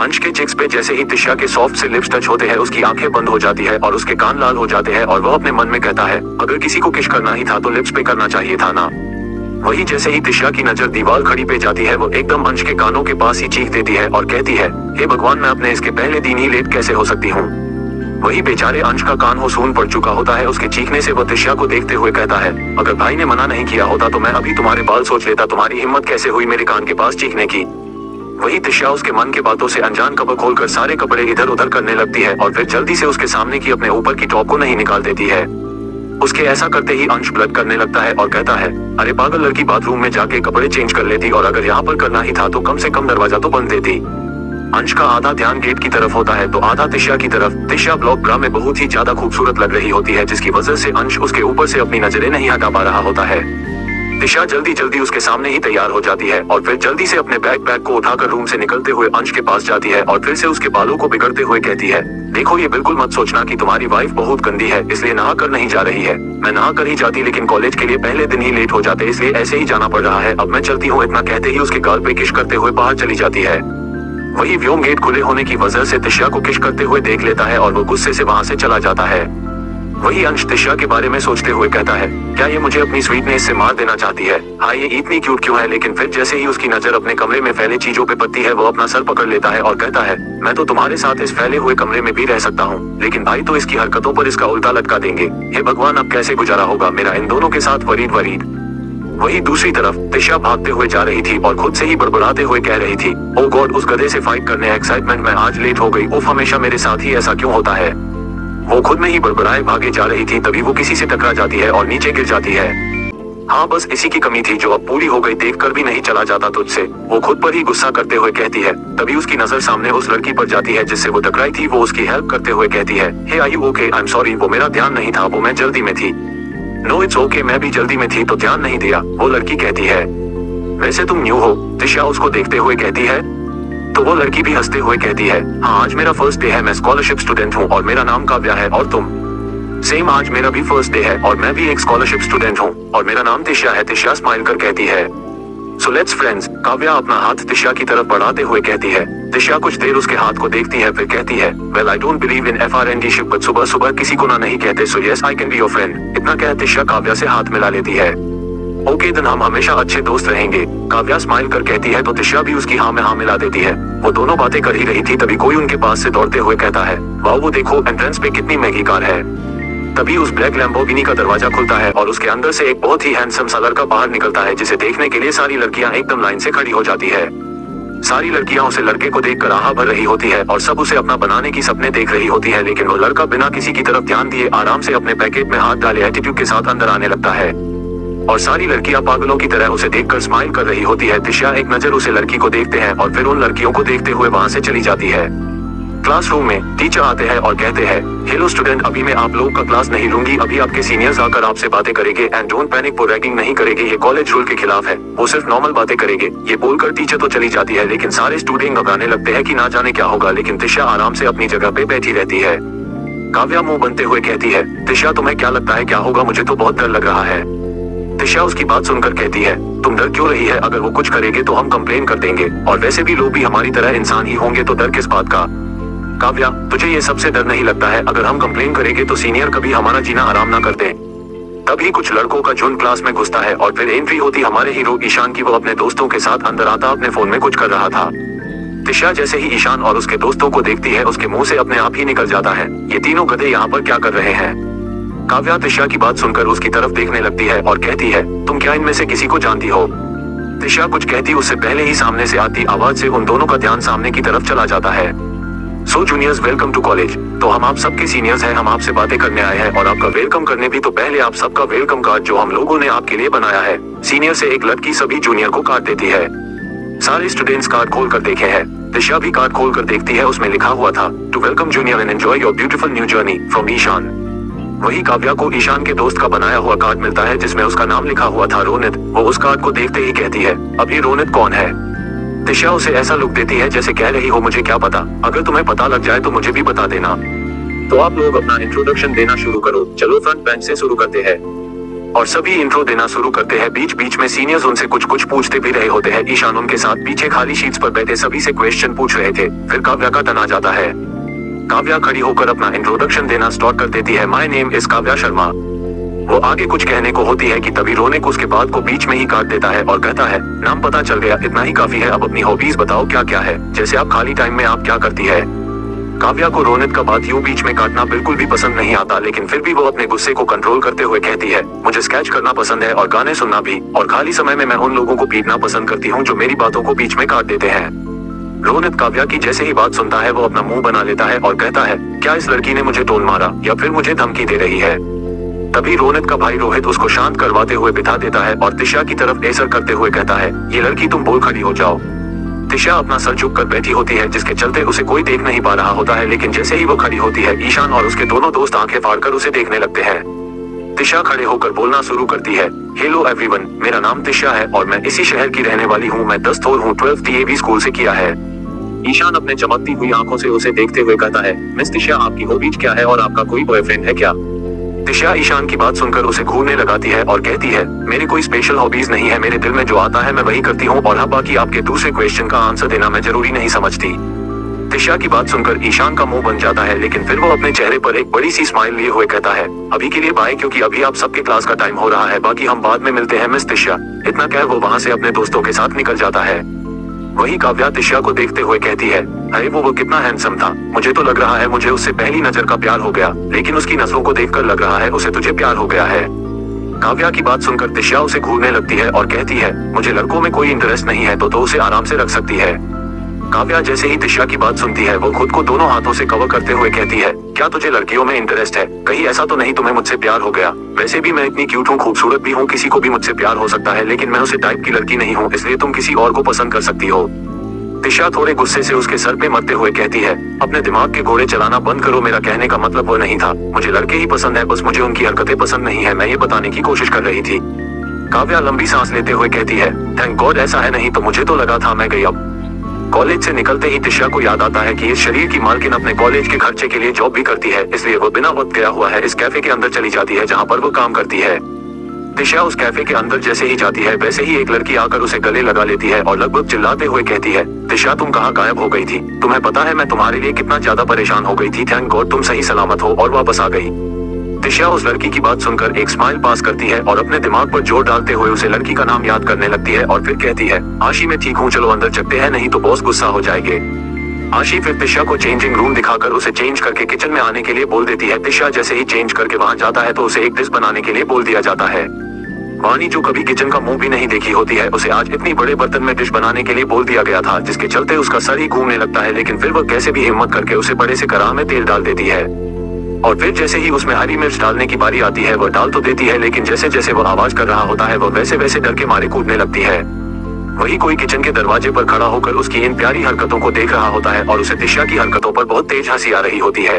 अंश के चिक्स पे जैसे ही तिशा के सॉफ्ट से लिप्स टच होते हैं उसकी आंखें बंद हो जाती है और उसके कान लाल हो जाते हैं और वह अपने मन में कहता है, अगर किसी को किश करना ही था तो लिप्स पे करना चाहिए था ना। वही जैसे ही तिशा की नजर दीवार खड़ी पे जाती है वो एकदम अंश के कानों के पास ही चीख देती है और कहती है, हे भगवान मैं अपने इसके पहले दिन ही लेट कैसे हो सकती हूँ। वही बेचारे अंश का कान हो सून पड़ चुका होता है। उसके चीखने से वो तिशा को देखते हुए कहता है, अगर भाई ने मना नहीं किया होता तो मैं अभी तुम्हारे बाल सोच लेता, तुम्हारी हिम्मत कैसे हुई मेरे कान के पास चीखने की। वही तिशा उसके मन के बातों से अनजान कपड़े खोलकर सारे कपड़े इधर उधर करने लगती है और फिर जल्दी से उसके सामने की अपने ऊपर की टॉप को नहीं निकाल देती है। उसके ऐसा करते ही अंश ब्लड करने लगता है और कहता है, अरे पागल लड़की, बाथरूम में जाके कपड़े चेंज कर लेती और अगर यहाँ पर करना ही था तो कम से कम दरवाजा तो बंद देती। अंश का आधा ध्यान गेट की तरफ होता है तो आधा तिशा की तरफ। तिशा ब्लॉक ब्रा में बहुत ही ज्यादा खूबसूरत लग रही होती है जिसकी वजह से अंश उसके ऊपर से अपनी नजरें नहीं हटा पा रहा होता है। तिशा जल्दी उसके सामने ही तैयार हो जाती है और फिर जल्दी से अपने बैग को उठाकर रूम से निकलते हुए अंश के पास जाती है और फिर से उसके बालों को बिगड़ते हुए कहती है, देखो ये बिल्कुल मत सोचना कि तुम्हारी वाइफ बहुत गंदी है इसलिए नहा कर नहीं जा रही है। मैं नहा कर ही जाती लेकिन कॉलेज के लिए पहले दिन ही लेट हो जाते इसलिए ऐसे ही जाना पड़ रहा है। अब मैं चलती हूँ। इतना कहते ही उसके गाल पे किश करते हुए बाहर चली जाती है। वही व्योम गेट खुले होने की वजह से तिशा को किश करते हुए देख लेता है और वो गुस्से से वहां से चला जाता है। वही अंश तिशा के बारे में सोचते हुए कहता है, क्या ये मुझे अपनी स्वीटनेस से मार देना चाहती है? हाँ ये इतनी क्यूट क्यों है? लेकिन फिर जैसे ही उसकी नजर अपने कमरे में फैले चीजों पे पड़ती है वो अपना सर पकड़ लेता है और कहता है, मैं तो तुम्हारे साथ इस फैले हुए कमरे में भी रह सकता हूँ लेकिन भाई तो इसकी हरकतों पर इसका उल्टा लटका देंगे। हे भगवान अब कैसे गुजारा होगा मेरा इन दोनों के साथ। वरीड। वही दूसरी तरफ तिशा भागते हुए जा रही थी और खुद से ही बड़बड़ाते हुए कह रही थी, ओ गॉड उस गधे से फाइट करने एक्साइटमेंट में आज लेट हो गई। उफ हमेशा मेरे साथ ही ऐसा क्यों होता है। वो खुद में ही बड़बड़ाए भागे जा रही थी तभी वो किसी से टकरा जाती है और नीचे गिर जाती है। हाँ बस इसी की कमी थी जो अब पूरी हो गई, देखकर भी नहीं चला जाता तुझसे। वो खुद पर ही गुस्सा करते हुए कहती है। तभी उसकी नजर सामने उस लड़की पर जाती है जिससे वो टकराई थी। वो उसकी हेल्प करते हुए कहती है, hey are you okay? I am sorry वो मेरा ध्यान नहीं था, वो मैं जल्दी में थी। नो इट्स ओके मैं भी जल्दी में थी तो ध्यान नहीं दिया, वो लड़की कहती है। वैसे तुम न्यू हो? तिशा उसको देखते हुए कहती है। तो वो लड़की भी हंसते हुए कहती है, हाँ आज मेरा फर्स्ट डे है, मैं स्कॉलरशिप स्टूडेंट हूँ और मेरा नाम काव्या है। और तुम? सेम आज मेरा भी फर्स्ट डे है और मैं भी एक स्कॉलरशिप स्टूडेंट हूँ और मेरा नाम तिशा है। तिशा स्माइल कर कहती है, सो लेट्स फ्रेंड्स। काव्या अपना हाथ तिशा की तरफ बढ़ाते हुए कहती है। तिशा कुछ देर उसके हाथ को देखती है फिर कहती है, well I don't believe in friendship but सुबह सुबह किसी को ना नहीं कहते, so yes I can be your friend. इतना कह तिशा काव्या से हाथ मिला लेती है। ओके देन हम हमेशा अच्छे दोस्त रहेंगे, काव्या स्माइल कर कहती है तो तिशा भी उसकी हाँ में हाँ मिला देती है। वो दोनों बातें कर ही रही थी तभी कोई उनके पास से दौड़ते हुए कहता है, वाओ वो देखो एंट्रेंस पे कितनी महंगी कार है। तभी उस ब्लैक लैम्बोर्गिनी का दरवाजा खुलता है और उसके अंदर से एक बहुत ही हैंडसम सा लड़का बाहर निकलता है जिसे देखने के लिए सारी लड़कियां एकदम लाइन से खड़ी हो जाती है। सारी लड़कियां उसे लड़के को देखकर आहा भर रही होती है और सब उसे अपना बनाने की सपने देख रही होती है लेकिन वो लड़का बिना किसी की तरफ ध्यान दिए आराम से अपने पैकेट में हाथ डाले एटीट्यूड के साथ अंदर आने लगता है और सारी लड़कियां पागलों की तरह उसे देखकर स्माइल कर रही होती है। तिशा एक नजर उसे लड़की को देखते हैं और फिर उन लड़कियों को देखते हुए वहां से चली जाती है। क्लासरूम में टीचर आते हैं और कहते हैं, हेलो स्टूडेंट अभी मैं आप लोग का क्लास नहीं लूंगी, अभी आपके सीनियर्स आकर आपसे बातें करेंगे एंड डोंट पैनिक, वो रैगिंग नहीं करेंगे, ये कॉलेज रूल के खिलाफ है, वो सिर्फ नॉर्मल बातें करेंगे। ये बोलकर टीचर तो चली जाती है लेकिन सारे स्टूडेंट घबराने लगते हैं कि ना जाने क्या होगा लेकिन तिशा आराम से अपनी जगह पे बैठी रहती है। काव्या मुंह बनते हुए कहती है, तिशा तुम्हें क्या लगता है क्या होगा? मुझे तो बहुत डर लग रहा है। तिशा उसकी बात सुनकर कहती है, तुम डर क्यों रही है? अगर वो कुछ करेंगे तो हम कंप्लेन कर देंगे और वैसे भी लोग भी हमारी तरह इंसान ही होंगे तो डर किस बात का। काव्या तुझे ये सबसे डर नहीं लगता है? अगर हम कंप्लेन करेंगे तो सीनियर कभी हमारा जीना आराम ना कर दे। तभी कुछ लड़कों का झुंड क्लास में घुसता है और फिर एंट्री होती हमारे हीरो ईशान की। वो अपने दोस्तों के साथ अंदर आता अपने फोन में कुछ कर रहा था। तिशा जैसे ही ईशान और उसके दोस्तों को देखती है उसके मुंह से अपने आप ही निकल जाता है, ये तीनों गधे यहाँ पर क्या कर रहे हैं? काव्या तिशा की बात सुनकर उसकी तरफ देखने लगती है और कहती है, तुम क्या इनमें से किसी को जानती हो? तिशा कुछ कहती उससे पहले ही सामने से आती आवाज से उन दोनों का ध्यान सामने की तरफ चला जाता है। सो जूनियर्स, वेलकम टू कॉलेज। तो हम आप सबके सीनियर्स हैं, हम आपसे बातें करने आए हैं और आपका वेलकम करने भी। तो पहले आप सबका वेलकम कार्ड जो हम लोगों ने आपके लिए बनाया है, सीनियर से एक लड़की सभी जूनियर को कार्ड देती है। सारे स्टूडेंट्स कार्ड खोल कर देखे हैं। दिशा भी कार्ड खोल कर देखती है, उसमें लिखा हुआ था to welcome junior and enjoy your beautiful new journey from Ishaan. वही काव्या को ईशान के दोस्त का बनाया हुआ कार्ड मिलता है जिसमें उसका नाम लिखा हुआ था रोनित। वो उस कार्ड को देखते ही कहती है, अब ये रोनित कौन है? दिशा उसे ऐसा लुक देती है जैसे कह रही हो, मुझे क्या पता, अगर तुम्हें पता लग जाए तो मुझे भी बता देना। तो आप लोग अपना इंट्रोडक्शन देना शुरू करो। चलो फ्रंट बेंच से शुरू करते हैं। और सभी इंट्रो देना शुरू करते हैं। बीच बीच में सीनियर्स उनसे कुछ कुछ पूछते भी रहे होते हैं। ईशान उनके साथ पीछे खाली शीट्स पर बैठे सभी से क्वेश्चन पूछ रहे थे। फिर काव्या का टर्न आ जाता है। काव्या खड़ी होकर अपना इंट्रोडक्शन देना स्टार्ट कर देती है। My name is Kavya Sharma. वो आगे कुछ कहने को होती है कि तभी रोनिक उसके बात को बीच में ही काट देता है और कहता है, नाम पता चल गया, इतना ही काफी है, अब अपनी हॉबीज बताओ क्या क्या है, जैसे आप खाली टाइम में आप क्या करती है। काव्या को रोनित का बात यूं बीच में काटना बिल्कुल भी पसंद नहीं आता, लेकिन फिर भी वो अपने गुस्से को कंट्रोल करते हुए कहती है, मुझे स्केच करना पसंद है और गाने सुनना भी, और खाली समय में मैं उन लोगों को पीटना पसंद करती हूँ जो मेरी बातों को बीच में काट देते हैं। रोनित काव्या की जैसे ही बात सुनता है वो अपना मुंह बना लेता है और कहता है, क्या इस लड़की ने मुझे टोन मारा या फिर मुझे धमकी दे रही है? तभी रोनित का भाई रोहित उसको शांत करवाते हुए बिठा देता है और दिशा की तरफ ऐसा करते हुए कहता है, ये लड़की तुम बोल खड़ी हो जाओ। दिशा अपना सर झुक कर बैठी होती है जिसके चलते उसे कोई देख नहीं पा रहा होता है, लेकिन जैसे ही वो खड़ी होती है ईशान और उसके दोनों दोस्त आंखें फाड़कर उसे देखने लगते हैं। दिशा खड़े होकर बोलना शुरू करती है, हेलो एवरीवन, मेरा नाम दिशा है और मैं इसी शहर की रहने वाली हूँ। मैं 10 हूँ, 12th DAV स्कूल से किया है। ईशान अपने चमकती हुई आंखों से उसे देखते हुए कहता है, मिस दिशा, आपकी हॉबीज क्या है और आपका कोई बॉयफ्रेंड है क्या? दिशा ईशान की बात सुनकर उसे घूरने लगाती है और कहती है, मेरी कोई स्पेशल हॉबीज नहीं है, मेरे दिल में जो आता है मैं वही करती हूँ, और हाँ बाकी आपके दूसरे क्वेश्चन का आंसर देना मैं जरूरी नहीं समझती। दिशा की बात सुनकर ईशान का मुंह बन जाता है, लेकिन फिर वो अपने चेहरे पर एक बड़ी सी स्माइल लिए हुए कहता है, अभी के लिए बाय, क्योंकि अभी आप सबके क्लास का टाइम हो रहा है, बाकी हम बाद में मिलते हैं मिस दिशा। इतना कह वो वहाँ से अपने दोस्तों के साथ निकल जाता है। वही काव्या दिशा को देखते हुए कहती है, अरे वो कितना हैंडसम था, मुझे तो लग रहा है मुझे उससे पहली नजर का प्यार हो गया, लेकिन उसकी नसों को देखकर लग रहा है उसे तुझे प्यार हो गया है। काव्या की बात सुनकर दिशा उसे घूरने लगती है और कहती है, मुझे लड़कों में कोई इंटरेस्ट नहीं है, तो उसे आराम से रख सकती है। काव्या जैसे ही दिशा की बात सुनती है वो खुद को दोनों हाथों से कवर करते हुए कहती है, क्या तुझे लड़कियों में इंटरेस्ट है? कहीं ऐसा तो नहीं तुम्हें मुझसे प्यार हो गया? वैसे भी मैं इतनी क्यूट हूँ, खूबसूरत भी हूँ, किसी को भी मुझसे प्यार हो सकता है, लेकिन मैं उसे टाइप की लड़की नहीं हूँ, इसलिए तुम किसी और को पसंद कर सकती हो। दिशा थोड़े गुस्से से उसके सर पे मरते हुए कहती है, अपने दिमाग के घोड़े चलाना बंद करो, मेरा कहने का मतलब वो नहीं था, मुझे लड़के ही पसंद है, बस मुझे उनकी हरकतें पसंद नहीं है, मैं ये बताने की कोशिश कर रही थी। काव्या लंबी सांस लेते हुए कहती है, थैंक गॉड ऐसा है, नहीं तो मुझे तो लगा था मैं गई। अब कॉलेज से निकलते ही दिशा को याद आता है कि इस शरीर की मालकिन अपने कॉलेज के खर्चे के लिए जॉब भी करती है, इसलिए वो बिना वक्त गया हुआ है इस कैफे के अंदर चली जाती है जहाँ पर वो काम करती है। दिशा उस कैफे के अंदर जैसे ही जाती है वैसे ही एक लड़की आकर उसे गले लगा लेती है और लगभग चिल्लाते हुए कहती है, दिशा तुम कहाँ गायब हो गई थी? तुम्हें पता है मैं तुम्हारे लिए कितना ज्यादा परेशान हो गई थी, थैंक गॉड तुम सही सलामत हो और वापस आ गई। दिशा उस लड़की की बात सुनकर एक स्माइल पास करती है और अपने दिमाग पर जोर डालते हुए उसे लड़की का नाम याद करने लगती है और फिर कहती है, आशी मैं ठीक हूँ, चलो अंदर चलते हैं, नहीं तो बॉस गुस्सा हो जाएंगे। आशी फिर दिशा को चेंजिंग रूम दिखाकर उसे चेंज करके किचन में आने के लिए बोल देती है। दिशा जैसे ही चेंज करके वहाँ जाता है तो उसे एक डिश बनाने के लिए बोल दिया जाता है। वानी जो कभी किचन का मुंह भी नहीं देखी होती है, उसे आज इतनी बड़े बर्तन में डिश बनाने के लिए बोल दिया गया था जिसके चलते उसका सर ही घूमने लगता है, लेकिन फिर वह कैसे भी हिम्मत करके उसे बड़े से कड़ाह में तेल डाल देती है और फिर जैसे ही उसमें हरी मिर्च डालने की बारी आती है वह डाल तो देती है, लेकिन जैसे जैसे वो आवाज कर रहा होता है वह वैसे वैसे डर के मारे कूदने लगती है। वही कोई किचन के दरवाजे पर खड़ा होकर उसकी इन प्यारी हरकतों को देख रहा होता है और उसे दिशा की हरकतों पर बहुत तेज हंसी आ रही होती है,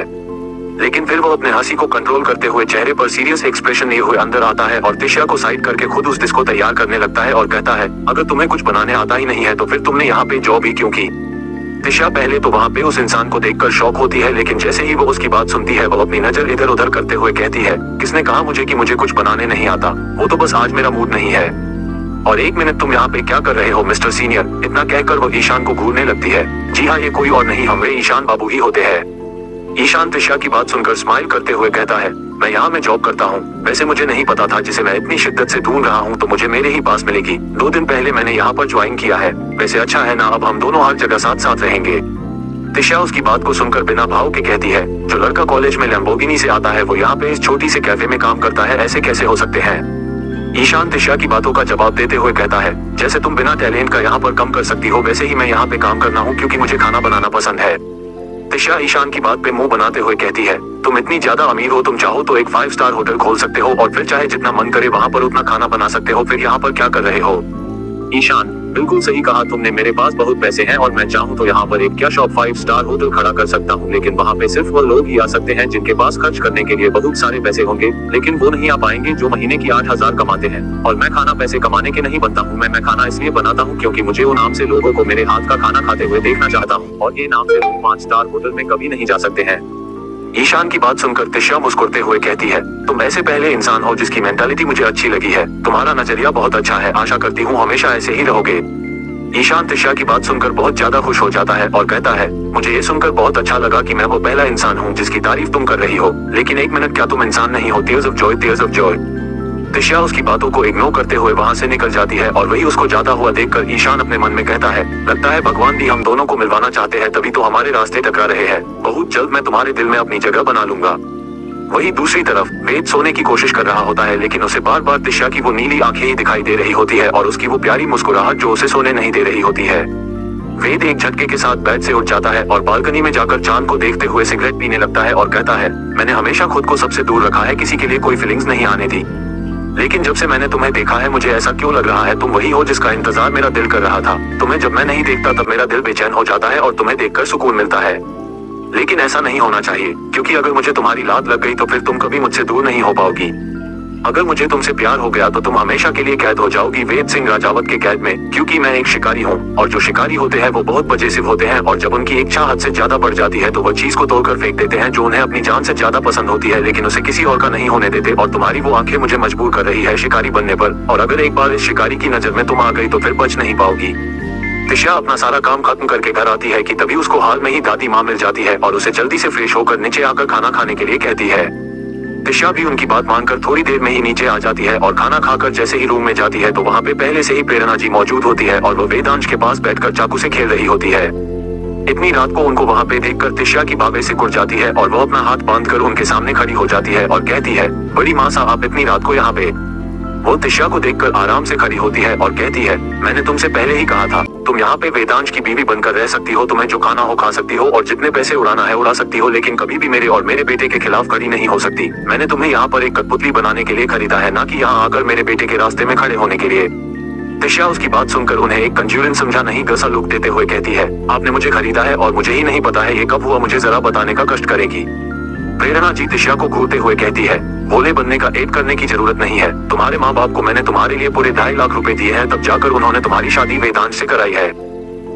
लेकिन फिर वो अपने हंसी को कंट्रोल करते हुए चेहरे पर सीरियस एक्सप्रेशन लिए हुए अंदर आता है और दिशा को साइड करके खुद उस डिश को तैयार करने लगता है और कहता है, अगर तुम्हें कुछ बनाने आता ही नहीं है तो फिर तुमने यहाँ पे जॉब ही क्यों की? दिशा पहले तो वहाँ पे उस इंसान को देखकर शॉक होती है, लेकिन जैसे ही वो उसकी बात सुनती है वो अपनी नजर इधर उधर करते हुए कहती है, किसने कहा मुझे कि मुझे कुछ बनाने नहीं आता? वो तो बस आज मेरा मूड नहीं है। और एक मिनट, तुम यहाँ पे क्या कर रहे हो मिस्टर सीनियर? इतना कहकर वो ईशान को घूरने लगती है। जी हाँ, ये कोई और नहीं, हम वे ईशान बाबू ही होते हैं। ईशान दिशा की बात सुनकर स्माइल करते हुए कहता है, मैं यहाँ में जॉब करता हूँ, वैसे मुझे नहीं पता था, जिसे मैं इतनी शिद्दत से ढूंढ रहा हूँ तो मुझे मेरे ही पास मिलेगी। 2 दिन पहले मैंने यहाँ पर ज्वाइन किया है, वैसे अच्छा है ना, अब हम दोनों हर जगह साथ साथ रहेंगे। दिशा उसकी बात को सुनकर बिना भाव के कहती है, जो लड़का कॉलेज में लैम्बोर्गिनी से आता है वो यहाँ पे इस छोटी से कैफे में काम करता है, ऐसे कैसे हो सकते हैं? ईशान दिशा की बातों का जवाब देते हुए कहता है, जैसे तुम बिना टैलेंट का यहाँ पर कम कर सकती हो वैसे ही मैं यहाँ पे काम करना हूँ क्योंकि मुझे खाना बनाना पसंद है। तिशा ईशान की बात पे मुंह बनाते हुए कहती है, तुम इतनी ज्यादा अमीर हो, तुम चाहो तो एक 5 स्टार होटल खोल सकते हो और फिर चाहे जितना मन करे वहाँ पर उतना खाना बना सकते हो, फिर यहाँ पर क्या कर रहे हो? ईशान, बिल्कुल सही कहा तुमने, मेरे पास बहुत पैसे हैं और मैं चाहूँ तो यहाँ पर एक क्या शॉप 5 स्टार होटल खड़ा कर सकता हूँ, लेकिन वहाँ पे सिर्फ वो लोग ही आ सकते हैं जिनके पास खर्च करने के लिए बहुत सारे पैसे होंगे, लेकिन वो नहीं आ पाएंगे जो महीने की 8,000 कमाते हैं। और मैं खाना पैसे कमाने के नहीं बनता हूँ, मैं खाना इसलिए बनाता हूँ क्योंकि मुझे वो नाम से लोगों को मेरे हाथ का खाना खाते हुए देखना चाहता हूँ, और ये नाम से लोग 5 स्टार होटल में कभी नहीं जा सकते हैं। ईशान की बात सुनकर तिशा मुस्कुराते हुए कहती है, तुम ऐसे पहले इंसान हो जिसकी मेंटालिटी मुझे अच्छी लगी है, तुम्हारा नजरिया बहुत अच्छा है, आशा करती हूँ हमेशा ऐसे ही रहोगे। ईशान तिशा की बात सुनकर बहुत ज्यादा खुश हो जाता है और कहता है, मुझे ये सुनकर बहुत अच्छा लगा कि मैं वो पहला इंसान हूँ जिसकी तारीफ तुम कर रही हो, लेकिन एक मिनट, क्या तुम इंसान नहीं हो? Tears of joy, tears of Joy. Tisha उसकी बातों को इग्नोर करते हुए वहाँ से निकल जाती है और वही उसको जाता हुआ देखकर ईशान अपने मन में कहता है, लगता है भगवान भी हम दोनों को मिलवाना चाहते हैं, तभी तो हमारे रास्ते टकरा रहे हैं। बहुत जल्द मैं तुम्हारे दिल में अपनी जगह बना लूंगा। वही दूसरी तरफ वेद सोने की कोशिश कर रहा होता है, लेकिन उसे बार बार तिशा की वो नीली आंखें ही दिखाई दे रही होती है और उसकी वो प्यारी मुस्कुराहट जो उसे सोने नहीं दे रही होती है। वेद एक झटके के साथ बेड से उठ जाता है और बालकनी में जाकर चांद को देखते हुए सिगरेट पीने लगता है और कहता है, मैंने हमेशा खुद को सबसे दूर रखा है, किसी के लिए कोई फीलिंग्स नहीं आने दी, लेकिन जब से मैंने तुम्हें देखा है मुझे ऐसा क्यों लग रहा है तुम वही हो जिसका इंतजार मेरा दिल कर रहा था। तुम्हें जब मैं नहीं देखता तब मेरा दिल बेचैन हो जाता है और तुम्हें देखकर सुकून मिलता है, लेकिन ऐसा नहीं होना चाहिए, क्योंकि अगर मुझे तुम्हारी लात लग गई तो फिर तुम कभी मुझसे दूर नहीं हो पाओगी। अगर मुझे तुमसे प्यार हो गया तो तुम हमेशा के लिए कैद हो जाओगी वेद सिंह राजावत के कैद में, क्योंकि मैं एक शिकारी हूँ और जो शिकारी होते हैं वो बहुत पजेसिव होते हैं और जब उनकी इच्छा हद से ज्यादा बढ़ जाती है तो वो चीज को तोड़कर फेंक देते हैं जो उन्हें अपनी जान से ज्यादा पसंद होती है, लेकिन उसे किसी और का नहीं होने देते। और तुम्हारी वो आंखें मुझे मजबूर कर रही है शिकारी बनने पर, और अगर एक बार इस शिकारी की नजर में तुम आ गई तो फिर बच नहीं पाओगी। तिशा अपना सारा काम खत्म करके घर आती है कि तभी उसको हाल में ही दादी माँ मिल जाती है और उसे जल्दी से फ्रेश होकर नीचे आकर खाना खाने के लिए कहती है। तिशा भी उनकी बात मानकर थोड़ी देर में ही नीचे आ जाती है और खाना खाकर जैसे ही रूम में जाती है तो वहाँ पे पहले से ही प्रेरणा जी मौजूद होती है और वो वेदांश के पास बैठकर चाकू से खेल रही होती है। इतनी रात को उनको वहाँ पे देखकर तिशा की बाबे से कुट जाती है और वो अपना हाथ बांधकर उनके सामने खड़ी हो जाती है और कहती है, बड़ी माँ साहब आप इतनी रात को यहाँ पे? वो तिशा को देखकर आराम से खड़ी होती है और कहती है, मैंने तुमसे पहले ही कहा था तुम यहाँ पे वेदांश की बीवी बनकर रह सकती हो, तुम्हें जो खाना हो खा सकती हो और जितने पैसे उड़ाना है उड़ा सकती हो, लेकिन कभी भी मेरे और मेरे बेटे के खिलाफ खड़ी नहीं हो सकती। मैंने तुम्हें यहाँ पर एक कठपुतली बनाने के लिए खरीदा है, ना कि यहाँ आकर मेरे बेटे के रास्ते में खड़े होने के लिए। तिशा उसकी बात सुनकर उन्हें एक कंजूरन समझा नहीं गसा लुक देते हुए कहती है, आपने मुझे खरीदा है और मुझे ही नहीं पता है ये कब हुआ, मुझे जरा बताने का कष्ट करेगी। प्रेरणा जी तिशा को घूरते हुए कहती है, भोले बनने का ऐड करने की जरूरत नहीं है, तुम्हारे माँ बाप को मैंने तुम्हारे लिए पूरे 2.5 लाख रुपए दिए हैं, तब जाकर उन्होंने तुम्हारी शादी वेदांश से कराई है।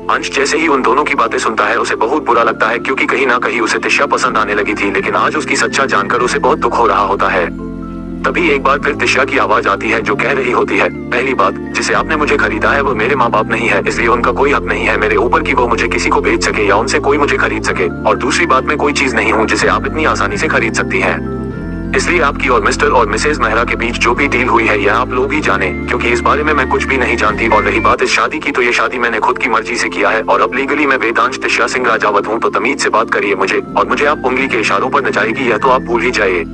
अंश जैसे ही उन दोनों की बातें सुनता है उसे बहुत बुरा लगता है, क्योंकि कहीं ना कहीं उसे तिशा पसंद आने लगी थी, लेकिन आज उसकी सच्चा जानकर उसे बहुत दुख हो रहा होता है। तभी एक बार फिर तिशा की आवाज आती है जो कह रही होती है, पहली बात, जिसे आपने मुझे खरीदा है वो मेरे माँ बाप नहीं है, इसलिए उनका कोई हक नहीं है मेरे ऊपर कि वो मुझे किसी को बेच सके या उनसे कोई मुझे खरीद सके। और दूसरी बात, मैं कोई चीज नहीं हूँ जिसे आप इतनी आसानी से खरीद सकती हैं, इसलिए आपकी और मिस्टर और मिसेज मेहरा के बीच जो भी डील हुई है यह आप लोग ही जाने, क्योंकि इस बारे में मैं कुछ भी नहीं जानती। और रही बात इस शादी की, तो ये शादी मैंने खुद की मर्जी से किया है और अब लीगली मैं वेदांश तिशा सिंह राजावत हूँ, तो तमीज से बात करिए मुझे, और मुझे आप उंगली के इशारों पर नचाएगी यह तो आप भूल ही जाइए।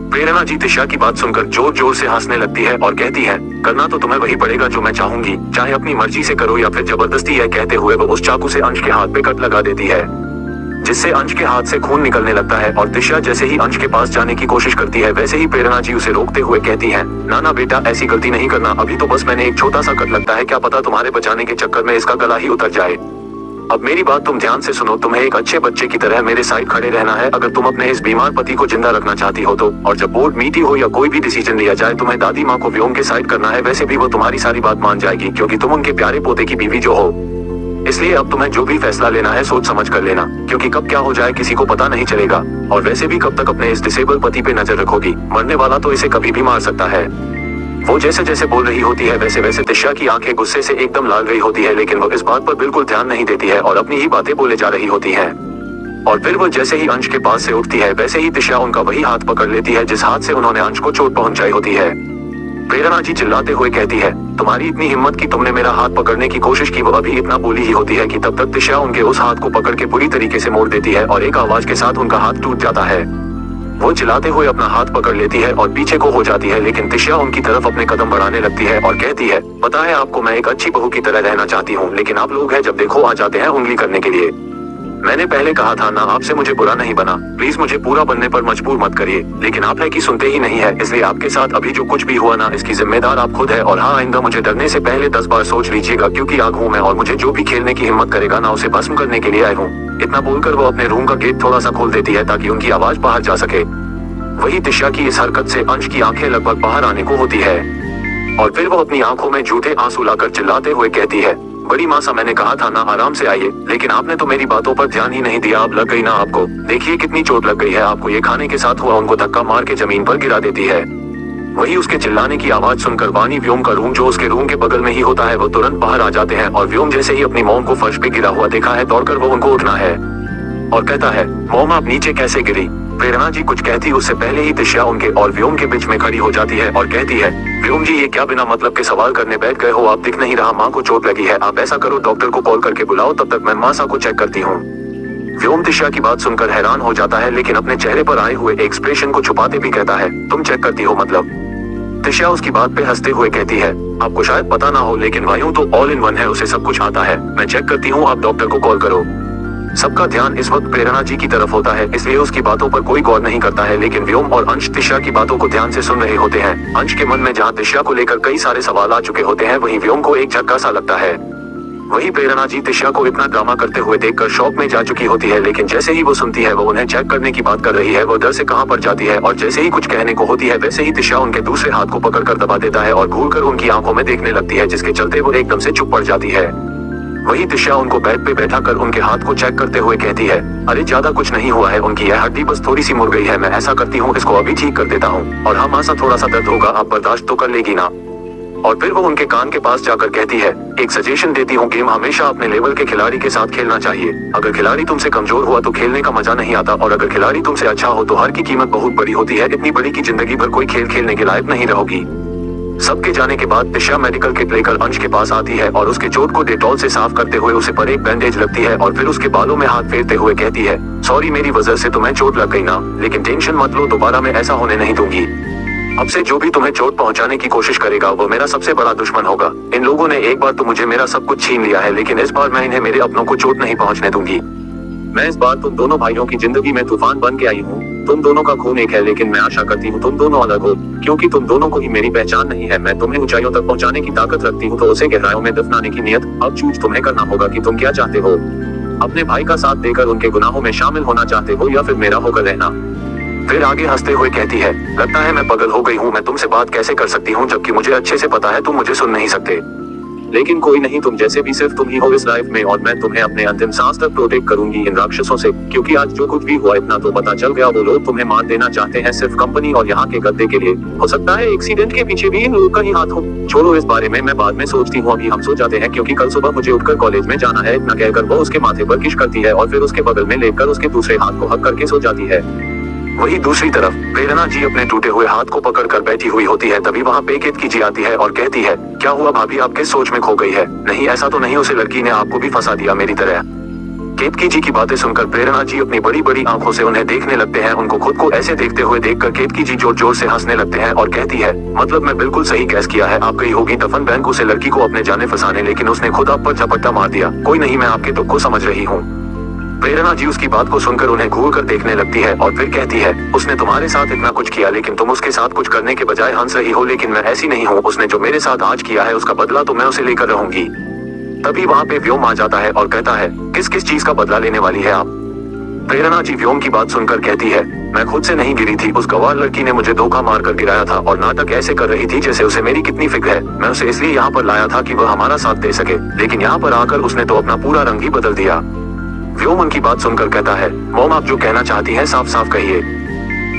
प्रेरणा जी तिशा की बात सुनकर जोर जोर से हंसने लगती है और कहती है, करना तो तुम्हें वही पड़ेगा जो मैं चाहूंगी, चाहे अपनी मर्जी से करो या फिर जबरदस्ती। यह कहते हुए वो उस चाकू से अंश के हाथ पे कट लगा देती है, जिससे अंश के हाथ से खून निकलने लगता है। और तिशा जैसे ही अंश के पास जाने की कोशिश करती है वैसे ही प्रेरणा जी उसे रोकते हुए कहती हैं, नाना बेटा ऐसी गलती नहीं करना, अभी तो बस मैंने एक छोटा सा कट लगता है, क्या पता तुम्हारे बचाने के चक्कर में इसका गला ही उतर जाए। अब मेरी बात तुम ध्यान से सुनो, तुम्हें एक अच्छे बच्चे की तरह मेरे साइड खड़े रहना है अगर तुम अपने इस बीमार पति को जिंदा रखना चाहती हो तो। और जब बोर्ड मीटिंग हो या कोई भी डिसीजन लिया जाए तुम्हें दादी माँ को व्योम के साइड करना है, वैसे भी वो तुम्हारी सारी बात मान जाएगी क्योंकि तुम उनके प्यारे पोते की बीवी जो हो। इसलिए अब तुम्हें जो भी फैसला लेना है सोच समझ कर लेना, क्योंकि कब क्या हो जाए किसी को पता नहीं चलेगा। और वैसे भी कब तक अपने इस डिसेबल पति पे नजर रखोगी, मरने वाला तो इसे कभी भी मार सकता है। वो जैसे जैसे बोल रही होती है वैसे वैसे तिशा की आंखें गुस्से से एकदम लाल गई होती है, लेकिन वो इस बात पर बिल्कुल ध्यान नहीं देती है और अपनी ही बातें बोले जा रही होती है। और फिर वो जैसे ही अंश के पास से उठती है वैसे ही तिशा उनका वही हाथ पकड़ लेती है जिस हाथ से उन्होंने अंश को चोट पहुंचाई होती है। प्रेरणा जी चिल्लाते हुए कहती है, तुम्हारी इतनी हिम्मत कि तुमने मेरा हाथ पकड़ने की कोशिश की। वो अभी इतना बोली ही होती है कि तब तक तिशा उनके उस हाथ को पकड़ के बुरी तरीके से मोड़ देती है और एक आवाज के साथ उनका हाथ टूट जाता है। वो चिल्लाते हुए अपना हाथ पकड़ लेती है और पीछे को हो जाती है, लेकिन तिशा उनकी तरफ अपने कदम बढ़ाने लगती है और कहती है, पता है आपको मैं एक अच्छी बहू की तरह रहना चाहती हूँ, लेकिन आप लोग हैं जब देखो आ जाते हैं उंगली करने के लिए। मैंने पहले कहा था ना, आपसे मुझे बुरा नहीं बना, प्लीज मुझे पूरा बनने पर मजबूर मत करिए, लेकिन आप है कि सुनते ही नहीं है, इसलिए आपके साथ अभी जो कुछ भी हुआ ना, इसकी जिम्मेदार आप खुद है। और हाँ, आइंदा मुझे डरने से पहले 10 बार सोच लीजिएगा, क्योंकि आग हूँ मैं, और मुझे जो भी खेलने की हिम्मत करेगा ना, उसे भस्म करने के लिए आए हूँ। इतना बोलकर वो अपने रूम का गेट थोड़ा सा खोल देती है ताकि उनकी आवाज बाहर जा सके। वही दिशा की इस हरकत से अंश की आंखें लगभग बाहर आने को होती है, और फिर वो अपनी आंखों में झूठे आंसू लाकर चिल्लाते हुए कहती है, बड़ी माँ सा, मैंने कहा था ना आराम से आइए, लेकिन आपने तो मेरी बातों पर ध्यान ही नहीं दिया। अब लग गई ना आपको, देखिए कितनी चोट लग गई है आपको, ये खाने के साथ हुआ। उनको धक्का मार के जमीन पर गिरा देती है। वही उसके चिल्लाने की आवाज सुनकर वानी व्योम का रूम, जो उसके रूम के बगल में ही होता है, वो तुरंत बाहर आ जाते हैं। और व्योम जैसे ही अपनी मॉम को फर्श पे गिरा हुआ देखा है, दौड़कर वो उनको उठना है और कहता है, मॉम आप नीचे कैसे गिरी? प्रेरणा जी कुछ कहती उससे पहले ही दिशा उनके और व्योम के बीच में खड़ी हो जाती है और कहती है, व्योम जी ये क्या बिना मतलब के सवाल करने बैठ गए हो? आप दिख नहीं रहा माँ को चोट लगी है, आप ऐसा करो डॉक्टर को कॉल करके बुलाओ, तब तक मैं मासा को चेक करती हूँ। व्योम दिशा की बात सुनकर हैरान हो जाता है, लेकिन अपने चेहरे पर आए हुए एक्सप्रेशन को छुपाते भी कहता है, तुम चेक करती हो मतलब? दिशा उसकी बात पे हंसते हुए कहती है, आपको शायद पता ना हो, लेकिन वायु तो ऑल इन वन है, उसे सब कुछ आता है। मैं चेक करती हूँ, आप डॉक्टर को कॉल करो। सबका ध्यान इस वक्त प्रेरणा जी की तरफ होता है, इसलिए उसकी बातों पर कोई गौर नहीं करता है, लेकिन व्योम और अंश दिशा की बातों को ध्यान से सुन रहे होते हैं। अंश के मन में जहाँ दिशा को लेकर कई सारे सवाल आ चुके होते हैं, वहीं व्योम को एक झटका सा लगता है। वही प्रेरणा जी दिशा को इतना ड्रामा करते हुए देखकर शॉक में जा चुकी होती है, लेकिन जैसे ही वो सुनती है वो उन्हें चेक करने की बात कर रही है, वो डर से कहां पर जाती है, और जैसे ही कुछ कहने को होती है वैसे ही दिशा उनके दूसरे हाथ को पकड़कर दबा देता है और घूरकर उनकी आंखों में देखने लगती है, जिसके चलते वो एकदम से चुप पड़ जाती है। वही दिशा उनको बेड पे बैठा कर उनके हाथ को चेक करते हुए कहती है, अरे ज्यादा कुछ नहीं हुआ है, उनकी यह हड्डी बस थोड़ी सी मुड़ गई है, मैं ऐसा करती हूँ इसको अभी ठीक कर देता हूँ, और हाँ ऐसा थोड़ा सा दर्द होगा, आप बर्दाश्त तो कर लेगी ना? और फिर वो उनके कान के पास जाकर कहती है, एक सजेशन देती हूँ, गेम हमेशा अपने लेवल के खिलाड़ी के साथ खेलना चाहिए। अगर खिलाड़ी तुमसे कमजोर हुआ तो खेलने का मजा नहीं आता, और अगर खिलाड़ी तुमसे अच्छा हो तो हर की कीमत बहुत बड़ी होती है, इतनी बड़ी कि जिंदगी भर कोई खेल खेलने के लायक नहीं रहोगी। सबके जाने के बाद दिशा मेडिकल किट लेकर अंश के पास आती है और उसके चोट को डेटॉल से साफ करते हुए उसे पर एक बैंडेज लगती है, और फिर उसके बालों में हाथ फेरते हुए कहती है, सॉरी मेरी वजह से तुम्हें चोट लग गई ना, लेकिन टेंशन मत लो, दोबारा मैं ऐसा होने नहीं दूंगी। अब से जो भी तुम्हें चोट पहुंचाने की कोशिश करेगा वो मेरा सबसे बड़ा दुश्मन होगा। इन लोगों ने एक बार तो मुझे मेरा सब कुछ छीन लिया है, लेकिन इस बार मैं इन्हें मेरे अपनों को चोट नहीं पहुंचने दूंगी। मैं इस बार तुम दोनों भाइयों की जिंदगी में तूफान बन के आई हूँ। तुम दोनों का खून एक है, लेकिन मैं आशा करती हूँ तुम दोनों अलग हो, क्योंकि तुम दोनों को ही मेरी पहचान नहीं है। मैं तुम्हें ऊंचाइयों तक पहुंचाने की ताकत रखती हूँ, तो उसे गहराइयों में दफनाने की नियत। अब चूज तुम्हें करना होगा कि तुम क्या चाहते हो, अपने भाई का साथ देकर उनके गुनाहों में शामिल होना चाहते हो, या फिर मेरा होकर रहना। फिर आगे हंसते हुए कहती है, लगता है मैं पागल हो गई हूँ, मैं तुमसे बात कैसे कर सकती हूँ जबकि मुझे अच्छे से पता है तुम मुझे सुन नहीं सकते। लेकिन कोई नहीं, तुम जैसे भी सिर्फ तुम ही हो इस लाइफ में, और मैं तुम्हें अपने अंतिम सांस तक प्रोटेक्ट करूंगी इन राक्षसों से, क्योंकि आज जो कुछ भी हुआ इतना तो पता चल गया, वो लोग तुम्हें मार देना चाहते हैं सिर्फ कंपनी और यहाँ के गद्दे के लिए। हो सकता है एक्सीडेंट के पीछे भी इन लोगों का ही हाथ हो। छोड़ो इस बारे में, मैं बाद में सोचती हूँ, अभी हम सो जाते हैं, क्योंकि कल सुबह मुझे उठकर कॉलेज में जाना है। इतना कहकर वो उसके माथे पर किश करती है और फिर उसके बगल में लेकर उसके दूसरे हाथ को हक करके सो जाती है। वही दूसरी तरफ प्रेरणा जी अपने टूटे हुए हाथ को पकड़कर बैठी हुई होती है। तभी वहाँ पे केतकी जी आती है और कहती है, क्या हुआ भाभी, आप किस सोच में खो गई है? नहीं ऐसा तो नहीं, उसे लड़की ने आपको भी फंसा दिया मेरी तरह। केतकी जी की बातें सुनकर प्रेरणा जी अपनी बड़ी बड़ी आंखों से उन्हें देखने लगते हैं। उनको खुद को ऐसे देखते हुए देखकर केतकी जी जोर जोर से हंसने लगते हैं और कहती है, मतलब मैं बिल्कुल सही गैस किया है, आप गई होगी दफन बैंक उसे लड़की को अपने जाने फंसाने, लेकिन उसने खुद आप पर झपट्टा मार दिया। कोई नहीं, मैं आपके दुख को समझ रही हूँ। प्रेरणा जी उसकी बात को सुनकर उन्हें घूर कर देखने लगती है और फिर कहती है, उसने तुम्हारे साथ इतना कुछ किया, लेकिन तुम उसके साथ कुछ करने के बजाय हंस रही हो। लेकिन मैं ऐसी नहीं हूँ, उसने जो मेरे साथ आज किया है उसका बदला तो मैं उसे लेकर रहूंगी। तभी वहाँ पे व्योम आ जाता है और कहता है, किस किस चीज का बदला लेने वाली है आप? प्रेरणा जी व्योम की बात सुनकर कहती है, मैं खुद से नहीं गिरी थी, उस गवार लड़की ने मुझे धोखा मार कर गिराया था और नाटक ऐसे कर रही थी जैसे उसे मेरी कितनी फिक्र है। मैं उसे इसलिए यहाँ पर लाया था कि वह हमारा साथ दे सके, लेकिन यहाँ पर आकर उसने तो अपना पूरा रंग ही बदल दिया। व्योम उनकी बात सुनकर कहता है, मॉम आप जो कहना चाहती हैं साफ साफ कहिए।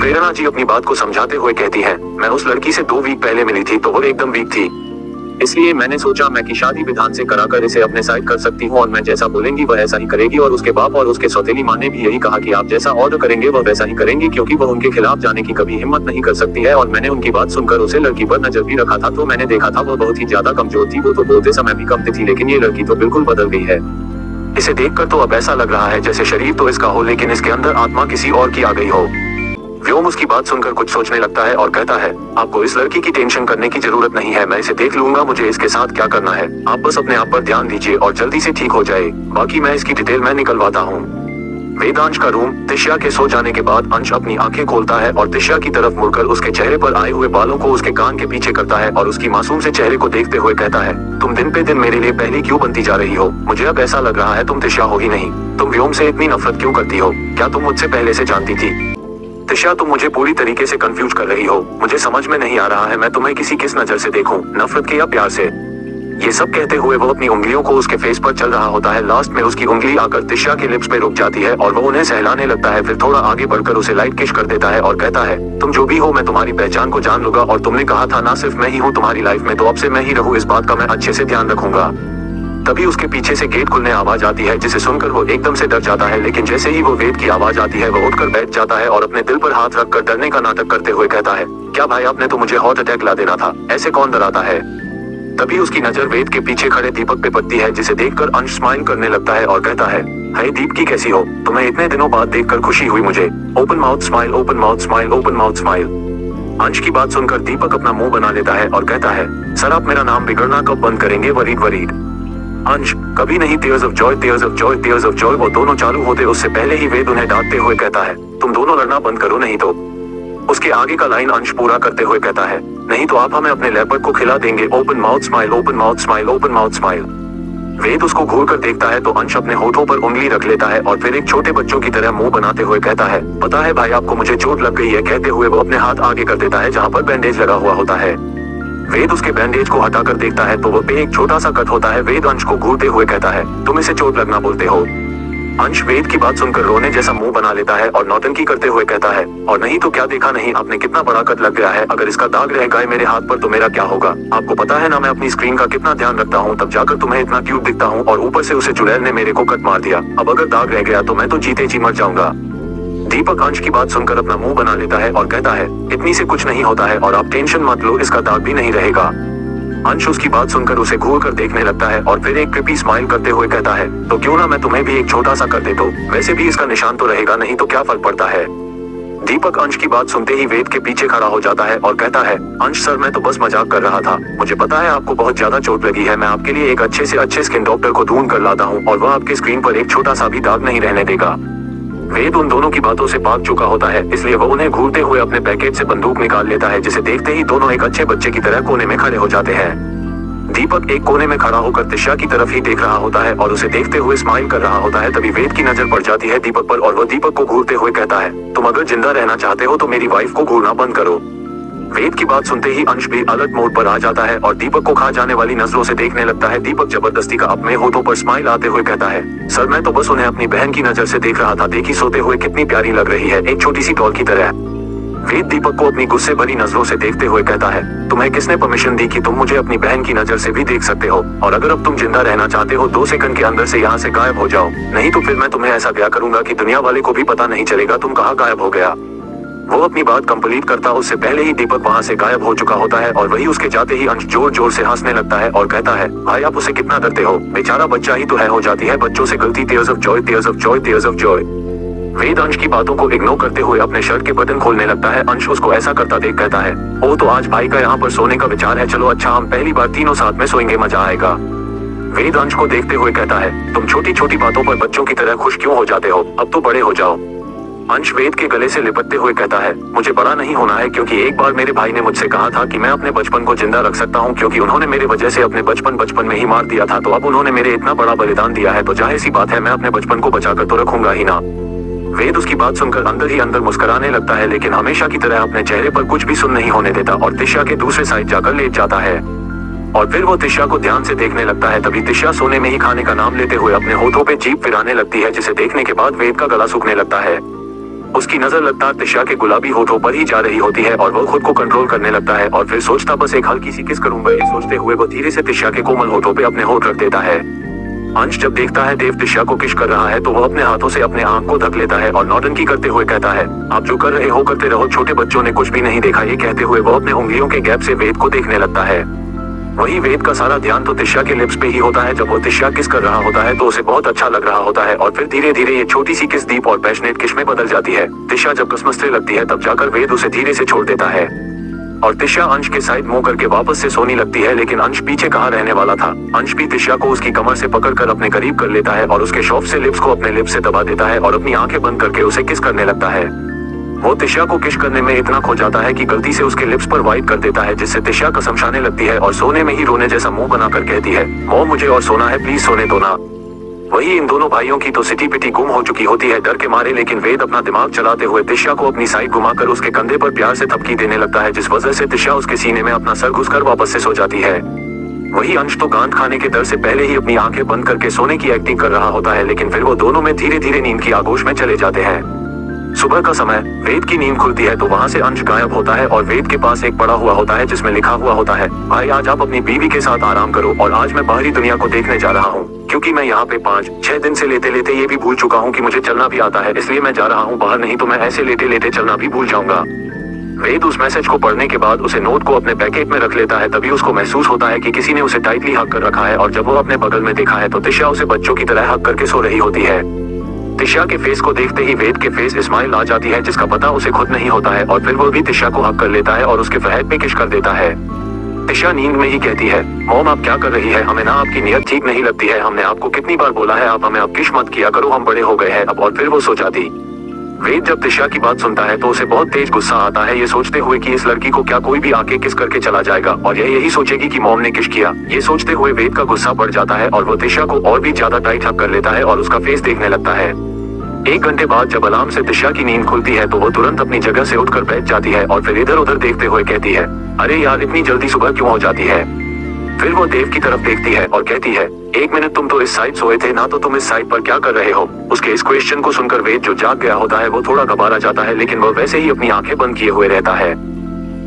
प्रेरणा जी अपनी बात को समझाते हुए कहती है, मैं उस लड़की से 2 वीक पहले मिली थी तो वो एकदम वीक थी, इसलिए मैंने सोचा मैं कि शादी विधान से कराकर इसे अपने साइड कर सकती हूँ और मैं जैसा बोलेंगी वह ऐसा ही करेगी। और उसके बाप और उसके सौतेली माँ ने भी यही कहा कि आप जैसा ऑर्डर करेंगे वह वैसा ही करेंगी, क्योंकि वह उनके खिलाफ जाने की कभी हिम्मत नहीं कर सकती है। और मैंने उनकी बात सुनकर उसे लड़की पर नजर भी रखा था, तो मैंने देखा था वह बहुत ही ज्यादा कमजोर थी। वो तो बोलते समय भी कम थी, लेकिन ये लड़की तो बिल्कुल बदल गई है। इसे देखकर तो अब ऐसा लग रहा है जैसे शरीर तो इसका हो, लेकिन इसके अंदर आत्मा किसी और की आ गई हो। व्योम उसकी बात सुनकर कुछ सोचने लगता है और कहता है, आपको इस लड़की की टेंशन करने की जरूरत नहीं है, मैं इसे देख लूंगा, मुझे इसके साथ क्या करना है। आप बस अपने आप पर ध्यान दीजिए और जल्दी से ठीक हो जाए, बाकी मैं इसकी डिटेल में निकलवाता हूँ। वेदांश का रूम। तिशा के सो जाने के बाद अंश अपनी आंखें खोलता है और तिशा की तरफ मुड़कर उसके चेहरे पर आए हुए बालों को उसके कान के पीछे करता है और उसकी मासूम से चेहरे को देखते हुए कहता है, तुम दिन पे दिन मेरे लिए पहली क्यों बनती जा रही हो? मुझे अब ऐसा लग रहा है तुम तिशा हो ही नहीं। तुम व्योम से इतनी नफरत क्यों करती हो? क्या तुम मुझसे पहले से जानती थी? तिशा, तुम मुझे पूरी तरीके से कंफ्यूज कर रही हो। मुझे समझ में नहीं आ रहा है मैं तुम्हें किस नजर से देखूं, नफरत के या प्यार से। ये सब कहते हुए वो अपनी उंगलियों को उसके फेस पर चल रहा होता है। लास्ट में उसकी उंगली आकर तिशा के लिप्स पे रुक जाती है और वो उन्हें सहलाने लगता है। फिर थोड़ा आगे बढ़कर उसे लाइट किस कर देता है और कहता है, तुम जो भी हो मैं तुम्हारी पहचान को जान लूंगा और तुमने कहा था ना सिर्फ मैं ही हूँ तुम्हारी लाइफ में, तो अब से मैं ही रहूँ, इस बात का मैं अच्छे से ध्यान रखूंगा। तभी उसके पीछे से गेट खुलने आवाज आती है जिसे सुनकर वो एकदम से डर जाता है, लेकिन जैसे ही वो वेद की आवाज आती है वो उठकर बैठ जाता है और अपने दिल पर हाथ रखकर डरने का नाटक करते हुए कहता है, क्या भाई आपने तो मुझे हार्ट अटैक ला देना था, ऐसे कौन डराता है? तभी उसकी नजर वेद के पीछे खड़े दीपक पे पड़ती है जिसे देखकर अंश स्माइल करने लगता है और कहता है, हाय दीपकी कैसी हो? तुम्हें इतने दिनों बाद देखकर खुशी हुई मुझे। Open mouth smile, open mouth smile, open mouth smile. अंश की बात सुनकर दीपक अपना मुंह बना लेता है और कहता है, सर आप मेरा नाम बिगड़ना कब बंद करेंगे? Worried worried. अंश, कभी नहीं, tears of joy, tears of joy, tears of Joy. वो दोनों चालू होते उससे पहले ही वेद उन्हें डांटते हुए कहता है, तुम दोनों लड़ना बंद करो नहीं तो। उसके आगे का लाइन अंश पूरा करते हुए कहता है, नहीं तो आप हमें अपने लेपर्ड को खिला देंगे। Open mouth smile, open mouth smile, open mouth smile. Ved उसको घूर कर देखता है तो अंश अपने होठों पर उंगली रख लेता है और फिर एक छोटे बच्चों की तरह मुंह बनाते हुए कहता है, पता है भाई आपको मुझे चोट लग गई है। कहते हुए वो अपने हाथ आगे कर देता है जहाँ पर बैंडेज लगा हुआ होता है। वेद उसके बैंडेज को हटाकर देखता है तो वो पे एक छोटा सा कट होता है। वेद अंश को घूरते हुए कहता है, तुम इसे चोट लगना बोलते हो? अंश वेद की बात सुनकर रोने जैसा मुंह बना लेता है और नौटंकी करते हुए कहता है, और नहीं तो क्या, देखा नहीं आपने कितना बड़ा कट लग गया है? अगर इसका दाग रह गए मेरे हाथ पर तो मेरा क्या होगा? आपको पता है ना मैं अपनी स्क्रीन का कितना ध्यान रखता हूँ, तब जाकर तुम्हें इतना क्यूट दिखता हूँ और ऊपर से उसे चुड़ैल ने मेरे को कट मार दिया। अब अगर दाग रह गया तो मैं तो जीते जी मर जाऊंगा। दीपक अंश की बात सुनकर अपना मुंह बना लेता है और कहता है, इतनी से कुछ नहीं होता है और आप टेंशन मत लो, इसका दाग भी नहीं रहेगा। अंश उसकी बात सुनकर उसे घूर कर देखने लगता है और फिर एक क्रिपी स्माइल करते हुए कहता है, तो क्यों ना मैं तुम्हें भी एक छोटा सा कर दे, तो वैसे भी इसका निशान तो रहेगा नहीं तो क्या फर्क पड़ता है। दीपक अंश की बात सुनते ही वेद के पीछे खड़ा हो जाता है और कहता है, अंश सर मैं तो बस मजाक कर रहा था, मुझे पता है आपको बहुत ज्यादा चोट लगी है, मैं आपके लिए एक अच्छे से अच्छे स्किन डॉक्टर को ढूंढ कर लाता हूँ और वह आपके स्क्रीन पर एक छोटा सा भी दाग नहीं रहने देगा। वेद उन दोनों की बातों से भाग चुका होता है, इसलिए वो उन्हें घूरते हुए अपने पैकेट से बंदूक निकाल लेता है जिसे देखते ही दोनों एक अच्छे बच्चे की तरह कोने में खड़े हो जाते हैं। दीपक एक कोने में खड़ा होकर तिशा की तरफ ही देख रहा होता है और उसे देखते हुए स्माइल कर रहा होता है। तभी वेद की नजर पड़ जाती है दीपक पर और वो दीपक को घूरते हुए कहता है, तुम अगर जिंदा रहना चाहते हो तो मेरी वाइफ को घूरना बंद करो। वेद की बात सुनते ही अंश भी अलर्ट मोड पर आ जाता है और दीपक को खा जाने वाली नजरों से देखने लगता है। दीपक जबरदस्ती का अपने होठों पर स्माइल आते हुए कहता है, सर मैं तो बस उन्हें अपनी बहन की नजर से देख रहा था, देखी सोते हुए कितनी प्यारी लग रही है, एक छोटी सी डॉल की तरह। वेद दीपक को अपनी गुस्से भरी नजरों से देखते हुए कहता है, तुम्हें किसने परमिशन दी कि तुम मुझे अपनी बहन की नजर से भी देख सकते हो? और अगर अब तुम जिंदा रहना चाहते हो 2 सेकंड के अंदर से यहाँ से गायब हो जाओ, नहीं तो फिर मैं तुम्हें ऐसा क्या करूंगा कि दुनिया वाले को भी पता नहीं चलेगा तुम कहाँ गायब हो गया। वो अपनी बात कंप्लीट करता उससे पहले ही दीपक वहाँ से गायब हो चुका होता है और वही उसके जाते ही अंश जोर जोर से हंसने लगता है और कहता है, भाई आप उसे कितना डरते हो, बेचारा बच्चा ही तो है, हो जाती है बच्चों से गलती। Tears of joy, tears of joy, tears of joy. Ved Ansh की बातों को इग्नोर करते हुए अपने शर्ट के बटन खोलने लगता है। अंश उसको ऐसा करता देख कहता है, ओ तो आज भाई का यहाँ पर सोने का विचार है, चलो अच्छा हम पहली बार तीनों साथ में सोएंगे, मजा आएगा। वेद अंश को देखते हुए कहता है, तुम छोटी छोटी बातों पर बच्चों की तरह खुश क्यों हो जाते हो, अब तो बड़े हो जाओ। अंश वेद के गले से लिपटते हुए कहता है, मुझे बड़ा नहीं होना है, क्योंकि एक बार मेरे भाई ने मुझसे कहा था कि मैं अपने बचपन को जिंदा रख सकता हूँ, क्योंकि उन्होंने मेरे वजह से अपने बचपन में ही मार दिया था, तो अब उन्होंने मेरे इतना बड़ा बलिदान दिया है तो जाहिर सी बात है मैं अपने बचपन को बचाकर तो रखूंगा ही ना। वेद उसकी बात सुनकर अंदर ही अंदर मुस्कुराने लगता है, लेकिन हमेशा की तरह अपने चेहरे पर कुछ भी सुन नहीं होने देता और तिशा के दूसरे साइड जाकर लेट जाता है और फिर वो तिशा को ध्यान से देखने लगता है। तभी तिशा सोने में ही खाने का नाम लेते हुए अपने होठों पे जीभ फिराने लगती है, जिसे देखने के बाद वेद का गला सूखने लगता है। उसकी नजर लगातार तिशा के गुलाबी होठों पर ही जा रही होती है और वो खुद को कंट्रोल करने लगता है और फिर सोचता बस एक हल्की सी किस करूंगा, ये सोचते हुए वो धीरे से तिशा के कोमल होठों पे अपने होठ रख देता है। अंश जब देखता है देव तिशा को किस कर रहा है तो वो अपने हाथों से अपने आंख को ढक लेता है और नौटंकी करते हुए कहता है, आप जो कर रहे हो करते रहो, छोटे बच्चों ने कुछ भी नहीं देखा। ये कहते हुए वो अपने उंगलियों के गैप से वेद को देखने लगता है। वही वेद का सारा ध्यान तो तिशा के लिप्स पे ही होता है। जब वो तिशा किस कर रहा होता है तो उसे बहुत अच्छा लग रहा होता है और फिर धीरे धीरे ये छोटी सी किस डीप और पैशनेट किस में बदल जाती है। तिशा जब कसमसने लगती है तब जाकर वेद उसे धीरे से छोड़ देता है। और तिशा अंश के साइड मुंह करके वापस से सोने लगती है, लेकिन अंश पीछे कहाँ रहने वाला था। अंश भी तिशा को उसकी कमर से पकड़कर अपने करीब कर लेता है और उसके शौक से लिप्स को अपने लिप्स से दबा देता है और अपनी आंखें बंद करके उसे किस करने लगता है। वो तिशा को किस करने में इतना खो जाता है कि गलती से उसके लिप्स पर वाइट कर देता है, जिससे तिशा कसम खाने लगती है और सोने में ही रोने जैसा मुंह बनाकर कहती है, मॉम मुझे और सोना है, प्लीज सोने दो ना। वही इन दोनों भाइयों की तो सिटी पिटी गुम हो चुकी होती है डर के मारे, लेकिन वेद अपना दिमाग चलाते हुए तिशा को अपनी साइड घुमाकर उसके कंधे पर प्यार से थपकी देने लगता है, जिस वजह से तिशा उसके सीने में अपना सर घुसकर वापस से सो जाती है। वही अंश तो गांठ खाने के डर से पहले ही अपनी आंखें बंद करके सोने की एक्टिंग कर रहा होता है, लेकिन फिर वो दोनों में धीरे धीरे नींद की आगोश में चले जाते हैं। सुबह का समय वेद की नींद खुलती है तो वहाँ से अंश गायब होता है और वेद के पास एक पड़ा हुआ होता है जिसमें लिखा हुआ होता है, भाई आज आप अपनी बीवी के साथ आराम करो और आज मैं बाहरी दुनिया को देखने जा रहा हूँ, क्योंकि मैं यहाँ पे 5-6 दिन से लेते लेते ये भी भूल चुका हूँ कि मुझे चलना भी आता है, इसलिए मैं जा रहा हूँ बाहर, नहीं तो मैं ऐसे लेटे लेटे चलना भी भूल जाऊंगा। वेद उस मैसेज को पढ़ने के बाद उसे नोट को अपने पैकेट में रख लेता है, तभी उसको महसूस होता है कि किसी ने उसे टाइटली हक कर रखा है और जब वो अपने बगल में देखा है तो तिशा उसे बच्चों की तरह हक करके सो रही होती है। तिशा के फेस को देखते ही वेद के फेस स्माइल आ जाती है, जिसका पता उसे खुद नहीं होता है, और फिर वो भी तिशा को हक कर लेता है और उसके फहद पे किस कर देता है। तिशा नींद में ही कहती है, मॉम आप क्या कर रही है, हमें ना आपकी नीयत ठीक नहीं लगती है, हमने आपको कितनी बार बोला है आप हमें अब किस मत किया करो, हम बड़े हो गए हैं अब। और फिर वो सो जाती। वेद जब तिशा की बात सुनता है तो उसे बहुत तेज गुस्सा आता है, ये सोचते हुए कि इस लड़की को क्या कोई भी आके किस करके चला जाएगा और यह यही सोचेगी कि मॉम ने किस किया। ये सोचते हुए वेद का गुस्सा बढ़ जाता है और वो तिशा को और भी ज्यादा टाइट हक कर लेता है और उसका फेस देखने लगता है। 1 घंटे बाद जब अलार्म से तिशा की नींद खुलती है तो वो तुरंत अपनी जगह से उठकर बैठ जाती है और फिर इधर उधर देखते हुए कहती है, अरे यार इतनी जल्दी सुबह क्यों हो जाती है। फिर वो देव की तरफ देखती है और कहती है, 1 मिनट तुम तो इस साइड सोए थे ना, तो तुम इस साइड पर क्या कर रहे हो। उसके इस क्वेश्चन को सुनकर वेद जो जाग गया होता है वो थोड़ा घबरा जाता है, लेकिन वो वैसे ही अपनी आंखें बंद किए हुए रहता है।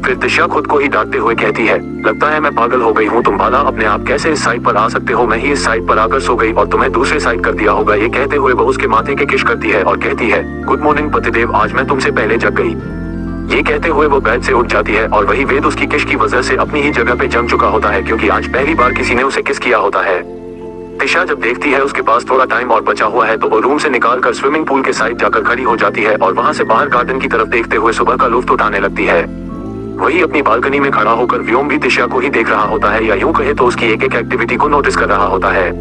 फिर तिशा खुद को ही डांटते हुए कहती है, लगता है मैं पागल हो गई हूँ, तुम भला अपने आप कैसे इस साइड पर आ सकते हो, मैं ही इस साइड पर आकर सो गई और तुम्हें दूसरे साइड कर दिया होगा। ये कहते हुए वो उसके माथे के किस करती है और कहती है, गुड मॉर्निंग पतिदेव, आज मैं तुमसे पहले जग गई। ये कहते हुए वो बेड से उठ जाती है और वही वेद उसकी किस की वजह से अपनी ही जगह पे जम चुका होता है, क्योंकि आज पहली बार किसी ने उसे किस किया होता है। तिशा जब देखती है उसके पास थोड़ा टाइम और बचा हुआ है तो वो रूम से निकालकर स्विमिंग पूल के साइड जाकर खड़ी हो जाती है और वहां से बाहर गार्डन की तरफ देखते हुए सुबह का लुत्फ उठाने लगती है। वही अपनी बालकनी में खड़ा होकर व्योम भी तिशा को ही देख रहा होता है, या यूं कहे तो उसकी एक एक एक्टिविटी को नोटिस कर रहा होता है।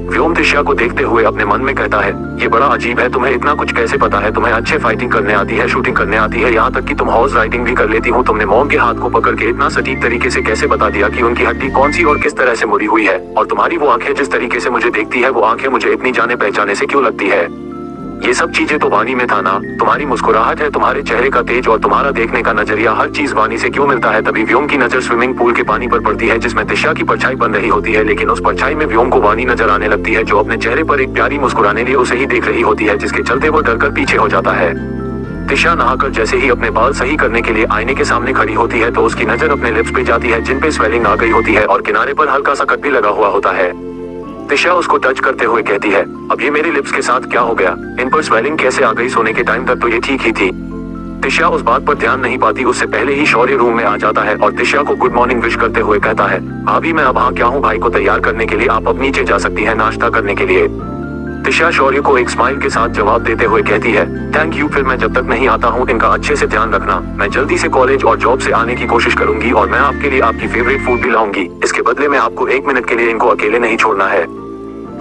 व्योम तिशा को देखते हुए अपने मन में कहता है, ये बड़ा अजीब है, तुम्हें इतना कुछ कैसे पता है, तुम्हें अच्छे फाइटिंग करने आती है, शूटिंग करने आती है, यहाँ तक कि तुम हॉर्स राइडिंग भी कर लेती हो, तुमने मॉम के हाथ को पकड़ के इतना सटीक तरीके से कैसे बता दिया कि उनकी हड्डी कौन सी और किस तरह से मुड़ी हुई है, और तुम्हारी वो आंखें जिस तरीके से मुझे देखती है वो आंखें मुझे इतनी जाने पहचाने से क्यों लगती है। ये सब चीजें तो वाणी में था ना, तुम्हारी मुस्कुराहट है, तुम्हारे चेहरे का तेज और तुम्हारा देखने का नजरिया, हर चीज वाणी से क्यों मिलता है। तभी व्योम की नजर स्विमिंग पूल के पानी पर पड़ती है जिसमें तिशा की परछाई बन रही होती है, लेकिन उस परछाई में व्योम को वाणी नजर आने लगती है जो अपने चेहरे पर एक प्यारी मुस्कुराने लिए उसे ही देख रही होती है, जिसके चलते वो डरकर पीछे हो जाता है। तिशा नहाकर जैसे ही अपने बाल सही करने के लिए आईने के सामने खड़ी होती है तो उसकी नजर अपने लिप्स पे जाती है जिन पे स्वेलिंग आ गई होती है और किनारे पर हल्का सा कट भी लगा हुआ होता है। तिशा उसको टच करते हुए कहती है, अब ये मेरे लिप्स के साथ क्या हो गया, इन पर स्वेलिंग कैसे आ गई, सोने के टाइम तक तो ये ठीक ही थी। तिशा उस बात पर ध्यान नहीं पाती, उससे पहले ही शौर्य रूम में आ जाता है और तिशा को गुड मॉर्निंग विश करते हुए कहता है, भाभी मैं अब हाँ क्या हूँ, भाई को तैयार करने के लिए आप अब नीचे जा सकती हैं नाश्ता करने के लिए। तिशा शौर्य को एक स्माइल के साथ जवाब देते हुए कहती है, थैंक यू, फिर मैं जब तक नहीं आता हूँ इनका अच्छे से ध्यान रखना, मैं जल्दी से कॉलेज और जॉब से आने की कोशिश करूंगी और मैं आपके लिए आपकी फेवरेट फूड भी लाऊंगी, इसके बदले में आपको 1 मिनट के लिए इनको अकेले नहीं छोड़ना है।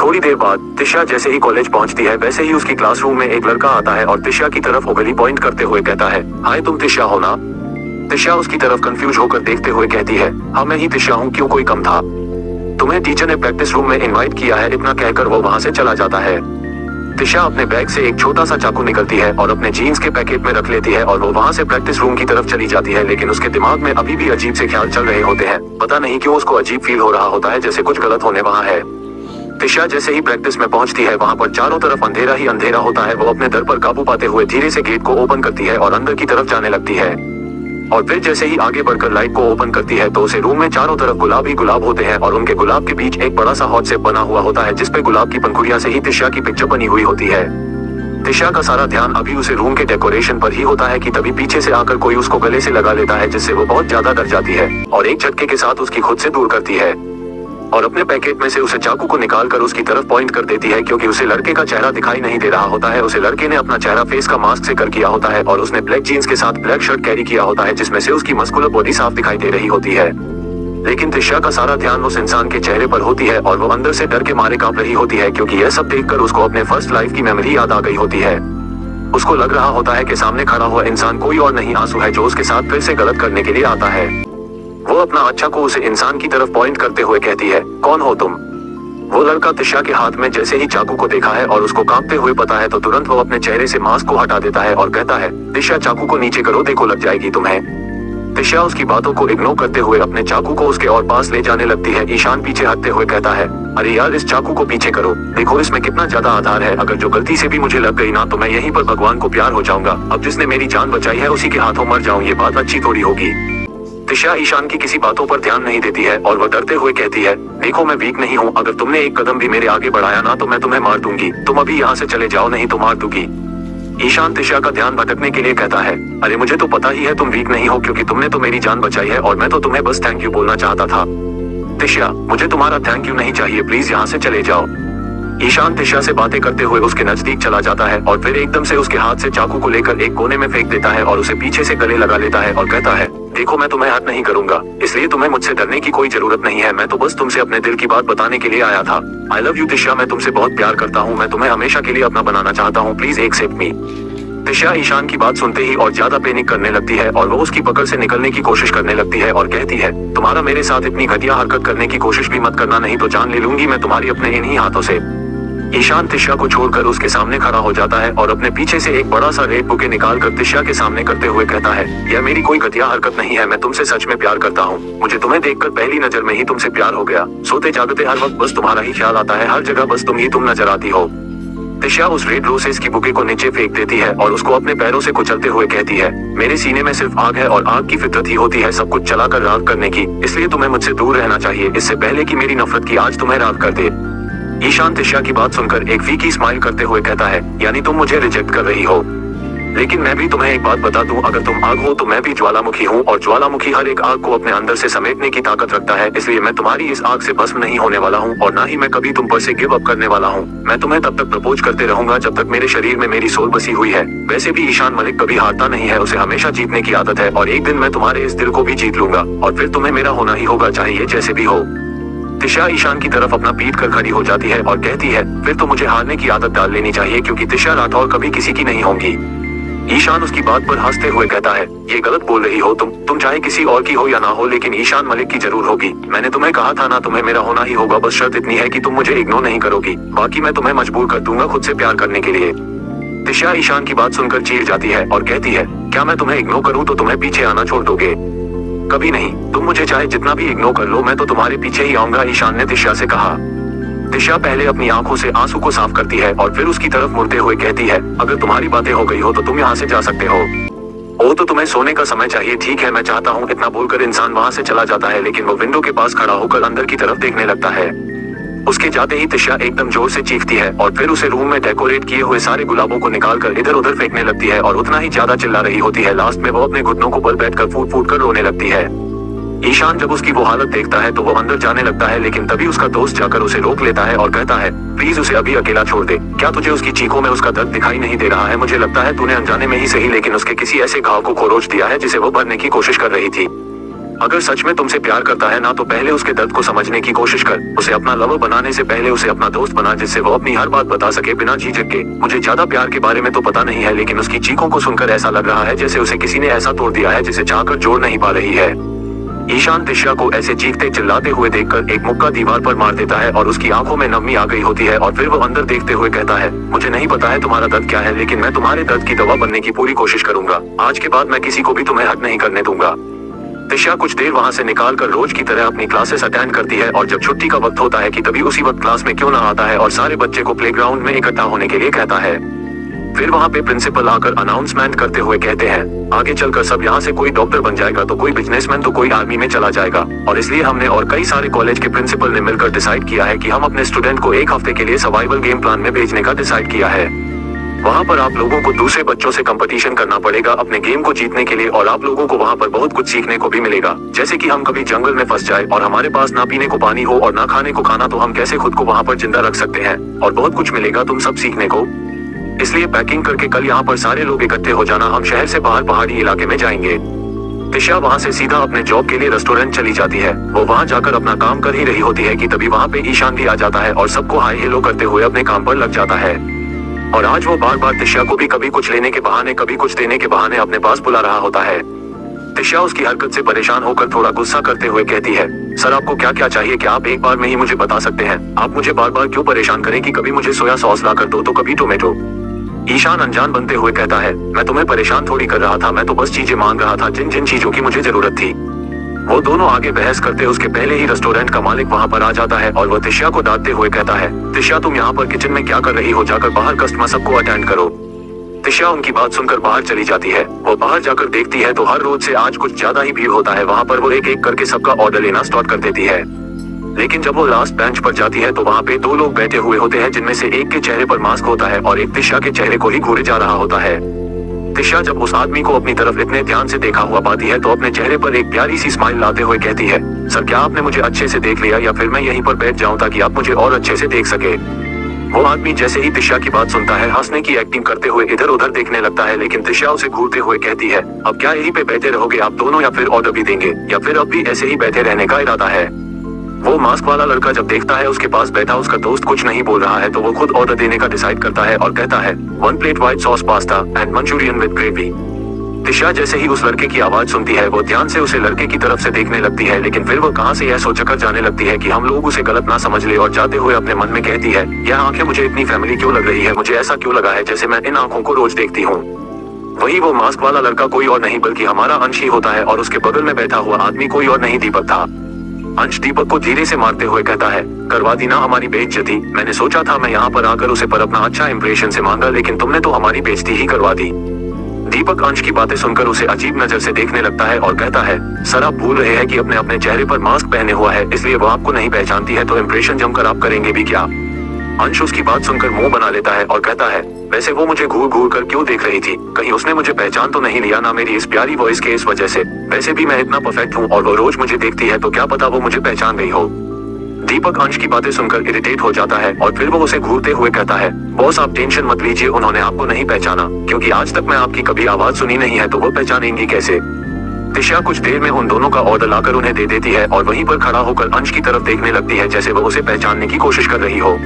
थोड़ी देर बाद तिशा जैसे ही कॉलेज पहुंचती है वैसे ही उसकी क्लासरूम में एक लड़का आता है और तिशा की तरफ उंगली पॉइंट करते हुए कहता है, हाय तुम तिशा हो ना। तिशा उसकी तरफ कंफ्यूज होकर देखते हुए कहती है, हाँ मैं ही तिशा हूँ, क्यों कोई कम था, तुम्हें टीचर ने प्रैक्टिस रूम में इनवाइट किया है, इतना कहकर वो वहाँ से चला जाता है। तिशा अपने बैग से एक छोटा सा चाकू निकलती है और अपने जीन्स के पैकेट में रख लेती है और वो वहाँ से प्रैक्टिस रूम की तरफ चली जाती है, लेकिन उसके दिमाग में अभी भी अजीब से ख्याल चल रहे होते हैं। पता नहीं क्यों उसको अजीब फील हो रहा होता है, जैसे कुछ गलत होने वहाँ है। तिशा जैसे ही प्रैक्टिस में पहुंचती है वहां पर चारों तरफ अंधेरा ही अंधेरा होता है। वो अपने डर पर काबू पाते हुए धीरे से गेट को ओपन करती है और अंदर की तरफ जाने लगती है, और फिर जैसे ही आगे बढ़कर लाइट को ओपन करती है तो उसे रूम में चारों तरफ गुलाब ही गुलाब होते हैं और उनके गुलाब के बीच एक बड़ा सा हॉट शेप बना हुआ होता है जिसपे गुलाब की पंखुड़ियां से ही तिशा की पिक्चर बनी हुई होती है। तिशा का सारा ध्यान अभी उसे रूम के डेकोरेशन पर ही होता है कि तभी पीछे से आकर कोई उसको गले से लगा लेता है, जिससे वो बहुत ज्यादा डर जाती है और एक झटके के साथ उसकी खुद से दूर करती है। और अपने पैकेट में से उसे चाकू को निकालकर उसकी तरफ पॉइंट कर देती है क्योंकि उसे लड़के का चेहरा दिखाई नहीं दे रहा होता है। उसे लड़के ने अपना चेहरा फेस का मास्क से कर किया होता है और उसने ब्लैक जीन्स के साथ ब्लैक शर्ट कैरी किया होता है जिसमें से उसकी मस्कुलर बॉडी साफ दिखाई दे रही होती है। लेकिन त्रिशा का सारा ध्यान उस इंसान के चेहरे पर होती है और वो अंदर से डर के मारे कांप रही होती है क्योंकि यह सब देखकर उसको अपने फर्स्ट लाइफ की मेमोरी याद आ गई होती है। उसको लग रहा होता है कि सामने खड़ा हुआ इंसान कोई और नहीं आंसू है जो उसके साथ फिर से गलत करने के लिए आता है। वो अपना अच्छा को उसे इंसान की तरफ पॉइंट करते हुए कहती है, कौन हो तुम? वो लड़का त्रिशा के हाथ में जैसे ही चाकू को देखा है और उसको कांपते हुए पता है तो तुरंत वो अपने चेहरे से मास्क को हटा देता है और कहता है, त्रिशा चाकू को नीचे करो, देखो लग जाएगी तुम्हें। त्रिशा उसकी बातों को इग्नोर करते हुए अपने चाकू को उसके और पास ले जाने लगती है। ईशान पीछे हटते हुए कहता है, अरे यार इस चाकू को पीछे करो, देखो इसमें कितना ज्यादा आधार है, अगर जो गलती से भी मुझे लग गई ना तो मैं यहीं पर भगवान को प्यार हो जाऊंगा। अब जिसने मेरी जान बचाई है उसी के हाथों मर जाऊं, ये बात अच्छी थोड़ी होगी। त्रिशा ईशान की किसी बातों पर ध्यान नहीं देती है और वह डरते हुए कहती है, देखो मैं वीक नहीं हूँ, अगर तुमने एक कदम भी मेरे आगे बढ़ाया ना तो मैं तुम्हें मार दूंगी, तुम अभी यहाँ से चले जाओ नहीं तो मार दूंगी। ईशान त्रिशा का ध्यान भटकने के लिए कहता है, अरे मुझे तो पता ही है तुम वीक नहीं हो क्योंकि तुमने तो मेरी जान बचाई है और मैं तो तुम्हें बस थैंक यू बोलना चाहता था। त्रिशा मुझे तुम्हारा थैंक यू नहीं चाहिए, प्लीज यहाँ से चले जाओ। ईशान त्रिशा से बातें करते हुए उसके नजदीक चला जाता है और फिर एकदम से उसके हाथ से चाकू को लेकर एक कोने में फेंक देता है और उसे पीछे से गले लगा लेता है और कहता है, देखो मैं तुम्हें हर्ट नहीं करूंगा, इसलिए तुम्हें मुझसे डरने की कोई जरूरत नहीं है, मैं तो बस तुमसे अपने दिल की बात बताने के लिए आया था। आई लव यू त्रिशा, मैं तुमसे बहुत प्यार करता हूँ, मैं तुम्हें हमेशा के लिए अपना बनाना चाहता हूँ, प्लीज एक्सेप्ट मी। त्रिशा ईशान की बात सुनते ही और ज्यादा पैनिक करने लगती है और वो उसकी पकड़ से निकलने की कोशिश करने लगती है और कहती है, तुम्हारा मेरे साथ इतनी घटिया हरकत करने की कोशिश भी मत करना, नहीं तो जान ले लूंगी मैं तुम्हारी अपने इन्हीं हाथों से। ईशान त्रिशा को छोड़कर उसके सामने खड़ा हो जाता है और अपने पीछे से एक बड़ा सा रेड बुके निकालकर त्रिशा के सामने करते हुए कहता है, यह मेरी कोई घटिया हरकत नहीं है, मैं तुमसे सच में प्यार करता हूँ, मुझे तुम्हें देखकर पहली नजर में ही तुमसे प्यार हो गया, सोते जागते हर वक्त बस तुम्हारा ही ख्याल आता है, हर जगह बस तुम नजर आती हो। त्रिशा उस रेड रोसेस की बुके को नीचे फेंक देती है और उसको अपने पैरों से कुचलते हुए कहती है, मेरे सीने में सिर्फ आग है और आग की फितरत ही होती है सब कुछ चलाकर राख करने की, इसलिए तुम्हें मुझसे दूर रहना चाहिए, इससे पहले कि मेरी नफरत की आज तुम्हें राख कर दे। ईशान त्रिशा की बात सुनकर एक फीकी स्माइल करते हुए कहता है, यानी तुम मुझे रिजेक्ट कर रही हो, लेकिन मैं भी तुम्हें एक बात बता दूं, अगर तुम आग हो तो मैं भी ज्वालामुखी हूँ और ज्वालामुखी हर एक आग को अपने अंदर से समेटने की ताकत रखता है, इसलिए मैं तुम्हारी इस आग से भस्म नहीं होने वाला हूँ और ना ही मैं कभी तुम पर से गिव अप करने वाला हूँ, मैं तुम्हें तब तक प्रपोज करते रहूंगा जब तक मेरे शरीर में मेरी सोल बसी हुई है। वैसे भी ईशान मलिक कभी हारता नहीं है, उसे हमेशा जीतने की आदत है और एक दिन मैं तुम्हारे इस दिल को भी जीत लूंगा और फिर तुम्हें मेरा होना ही होगा, चाहे ये जैसे भी हो। त्रिशा ईशान की तरफ अपना पीठ कर खड़ी हो जाती है और कहती है, फिर तो मुझे हारने की आदत डाल लेनी चाहिए क्योंकि त्रिशा राठौर कभी किसी की नहीं होंगी। ईशान उसकी बात पर हंसते हुए कहता है, ये गलत बोल रही हो तुम चाहे किसी और की हो या ना हो, लेकिन ईशान मलिक की जरूर होगी। मैंने तुम्हें कहा था ना, तुम्हें मेरा होना ही होगा, बस शर्त इतनी है कि तुम मुझे इग्नोर नहीं करोगी, बाकी मैं तुम्हें मजबूर कर दूंगा खुद से प्यार करने के लिए। त्रिशा ईशान की बात सुनकर चीर जाती है और कहती है, क्या मैं तुम्हें इग्नोर करूं तो तुम्हें पीछे आना छोड़ दोगे? कभी नहीं, तुम मुझे चाहे जितना भी इग्नोर कर लो, मैं तो तुम्हारे पीछे ही आऊंगा, ईशान ने त्रिशा से कहा। त्रिशा पहले अपनी आंखों से आंसू को साफ करती है और फिर उसकी तरफ मुड़ते हुए कहती है, अगर तुम्हारी बातें हो गई हो तो तुम यहाँ से जा सकते हो। ओ तो तुम्हें सोने का समय चाहिए, ठीक है मैं चाहता हूँ, इतना बोलकर इंसान वहाँ से चला जाता है, लेकिन वो विंडो के पास खड़ा होकर अंदर की तरफ देखने लगता है। उसके जाते ही त्रिशा एकदम जोर से चीखती है और फिर उसे रूम में डेकोरेट किए हुए सारे गुलाबों को निकालकर इधर उधर फेंकने लगती है और उतना ही ज्यादा चिल्ला रही होती है। लास्ट में वो अपने घुटनों को बल बैठकर फूट फूट कर रोने लगती है। ईशान जब उसकी वो हालत देखता है तो वो अंदर जाने लगता है, लेकिन तभी उसका दोस्त जाकर उसे रोक लेता है और कहता है, प्लीज उसे अभी अकेला छोड़ दे, क्या तुझे उसकी चीखों में उसका दर्द दिखाई नहीं दे रहा है? मुझे लगता है तूने अनजाने में ही सही लेकिन उसके किसी ऐसे घाव को खरोच दिया है जिसे वो भरने की कोशिश कर रही थी। अगर सच में तुमसे प्यार करता है ना तो पहले उसके दर्द को समझने की कोशिश कर, उसे अपना लवर बनाने से पहले उसे अपना दोस्त बना जिससे वो अपनी हर बात बता सके बिना झिझक के। मुझे ज्यादा प्यार के बारे में तो पता नहीं है, लेकिन उसकी चीखों को सुनकर ऐसा लग रहा है जैसे उसे किसी ने ऐसा तोड़ दिया है जिसे चाहकर जोड़ नहीं पा रही है। ईशान त्रिशा को ऐसे चीखते चिल्लाते हुए देखकर एक मुक्का दीवार पर मार देता है और उसकी आंखों में नमी आ गई होती है और फिर वो अंदर देखते हुए कहता है, मुझे नहीं पता है तुम्हारा दर्द क्या है, लेकिन मैं तुम्हारे दर्द की दवा बनने की पूरी कोशिश करूंगा। आज के बाद मैं किसी को भी तुम्हें हर्ट नहीं करने दूंगा। त्रिशा कुछ देर वहाँ से निकालकर रोज की तरह अपनी क्लासेस अटेंड करती है और जब छुट्टी का वक्त होता है कि तभी उसी वक्त क्लास में क्यों ना आता है और सारे बच्चे को प्लेग्राउंड में इकट्ठा होने के लिए कहता है। फिर वहाँ पे प्रिंसिपल आकर अनाउंसमेंट करते हुए कहते हैं, आगे चलकर सब यहाँ से कोई डॉक्टर बन जाएगा तो कोई बिजनेसमैन तो कोई आर्मी में चला जाएगा, और इसलिए हमने और कई सारे कॉलेज के प्रिंसिपल ने मिलकर डिसाइड किया है कि हम अपने स्टूडेंट को एक हफ्ते के लिए सर्वाइवल गेम प्लान में भेजने का डिसाइड किया है। वहाँ पर आप लोगों को दूसरे बच्चों से कंपटीशन करना पड़ेगा अपने गेम को जीतने के लिए, और आप लोगों को वहाँ पर बहुत कुछ सीखने को भी मिलेगा। जैसे कि हम कभी जंगल में फंस जाए और हमारे पास ना पीने को पानी हो और ना खाने को खाना, तो हम कैसे खुद को वहाँ पर जिंदा रख सकते हैं, और बहुत कुछ मिलेगा तुम सब सीखने को। इसलिए पैकिंग करके कल यहाँ पर सारे लोग इकट्ठे हो जाना, हम शहर से बाहर पहाड़ी इलाके में जाएंगे। तिशा वहाँ से सीधा अपने जॉब के लिए रेस्टोरेंट चली जाती है। वो वहाँ जाकर अपना काम कर ही रही होती है कि तभी वहाँ पे ईशान भी आ जाता है और सबको हाय हेलो करते हुए अपने काम पर लग जाता है। और आज वो बार बार तिशा को भी कभी कुछ लेने के बहाने कभी कुछ देने के बहाने अपने पास बुला रहा होता है। तिशा उसकी हरकत से परेशान होकर थोड़ा गुस्सा करते हुए कहती है, सर आपको क्या क्या चाहिए, क्या आप एक बार में ही मुझे बता सकते हैं? आप मुझे बार बार क्यों परेशान करें कि कभी मुझे सोया सॉस ला कर दो तो कभी टोमेटो। ईशान अनजान बनते हुए कहता है, मैं तुम्हें परेशान थोड़ी कर रहा था, मैं तो बस चीजें मांग रहा था जिन जिन चीजों की मुझे जरूरत थी। वो दोनों आगे बहस करते उसके पहले ही रेस्टोरेंट का मालिक वहाँ पर आ जाता है और वह तिशा को डांटते हुए कहता है, तिशा तुम यहाँ पर किचन में क्या कर रही हो, जाकर बाहर कस्टमर सबको अटेंड करो। तिशा उनकी बात सुनकर बाहर चली जाती है। वो बाहर जाकर देखती है तो हर रोज से आज कुछ ज्यादा ही भीड़ होता है। वहाँ पर वो एक एक करके सबका ऑर्डर लेना स्टार्ट कर देती है। लेकिन जब वो लास्ट बेंच पर जाती है तो वहाँ पे दो लोग बैठे हुए होते हैं, जिनमें से एक के चेहरे पर मास्क होता है और एक तिशा के चेहरे को ही घूरे जा रहा होता है। तिशा जब उस आदमी को अपनी तरफ इतने ध्यान से देखा हुआ पाती है तो अपने चेहरे पर एक प्यारी सी स्माइल लाते हुए कहती है, सर क्या आपने मुझे अच्छे से देख लिया या फिर मैं यहीं पर बैठ जाऊं ताकि आप मुझे और अच्छे से देख सके। वो आदमी जैसे ही तिशा की बात सुनता है हंसने की एक्टिंग करते हुए इधर उधर देखने लगता है, लेकिन तिशा उसे घूरते हुए कहती है, अब क्या यहीं पे बैठे रहोगे आप दोनों, या फिर ऑर्डर भी देंगे, या फिर अब भी ऐसे ही बैठे रहने का इरादा है। वो मास्क वाला लड़का जब देखता है उसके पास बैठा उसका दोस्त कुछ नहीं बोल रहा है तो वो खुद ऑर्डर देने का डिसाइड करता है और कहता है, 1 plate white sauce pasta and Manchurian with gravy. Tisha जैसे ही उस लड़के की आवाज सुनती है वो ध्यान से उसे लड़के की तरफ से देखने लगती है, लेकिन फिर वो कहां से यह सोचकर जाने लगती है कि हम लोग उसे गलत ना समझ ले, और जाते हुए अपने मन में कहती है, यह आंखें मुझे इतनी फैमिली क्यों लग रही है, मुझे ऐसा क्यों लगा है जैसे मैं इन आंखों को रोज देखती हूँ। वही वो मास्क वाला लड़का कोई और नहीं बल्कि हमारा अंश ही होता है और उसके बगल में बैठा हुआ आदमी कोई और नहीं दीपक था। अंश दीपक को धीरे से मारते हुए कहता है, करवा दी ना हमारी बेइज्जती, मैंने सोचा था मैं यहाँ पर आकर उसे पर अपना अच्छा इंप्रेशन से मांगा, लेकिन तुमने तो हमारी बेइज्जती ही करवा दी। दीपक अंश की बातें सुनकर उसे अजीब नजर से देखने लगता है और कहता है, सर आप भूल रहे हैं कि अपने अपने चेहरे पर मास्क पहने हुआ है, इसलिए वो आपको नहीं पहचानती है, तो इंप्रेशन जमकर आप करेंगे भी क्या। अंश उसकी बात सुनकर मुंह बना लेता है और कहता है, वैसे वो मुझे घूर घूर कर क्यों देख रही थी, कहीं उसने मुझे पहचान तो नहीं लिया ना मेरी इस प्यारी वॉइस के इस वजह से। वैसे भी मैं इतना परफेक्ट हूँ और वो रोज मुझे देखती है, तो क्या पता वो मुझे पहचान गई हो। दीपक अंश की बातें सुनकर इरिटेट हो जाता है और फिर वो उसे घूरते हुए कहता है, बॉस आप टेंशन मत लीजिए, उन्होंने आपको नहीं पहचाना, क्योंकि आज तक मैं आपकी कभी आवाज सुनी नहीं है, तो वो पहचानेंगी कैसे। तिशा कुछ देर में उन दोनों का ऑर्डर लाकर उन्हें दे देती है और वहीं पर खड़ा होकर अंश की तरफ देखने लगती है जैसे वो उसे पहचानने की कोशिश कर रही हो।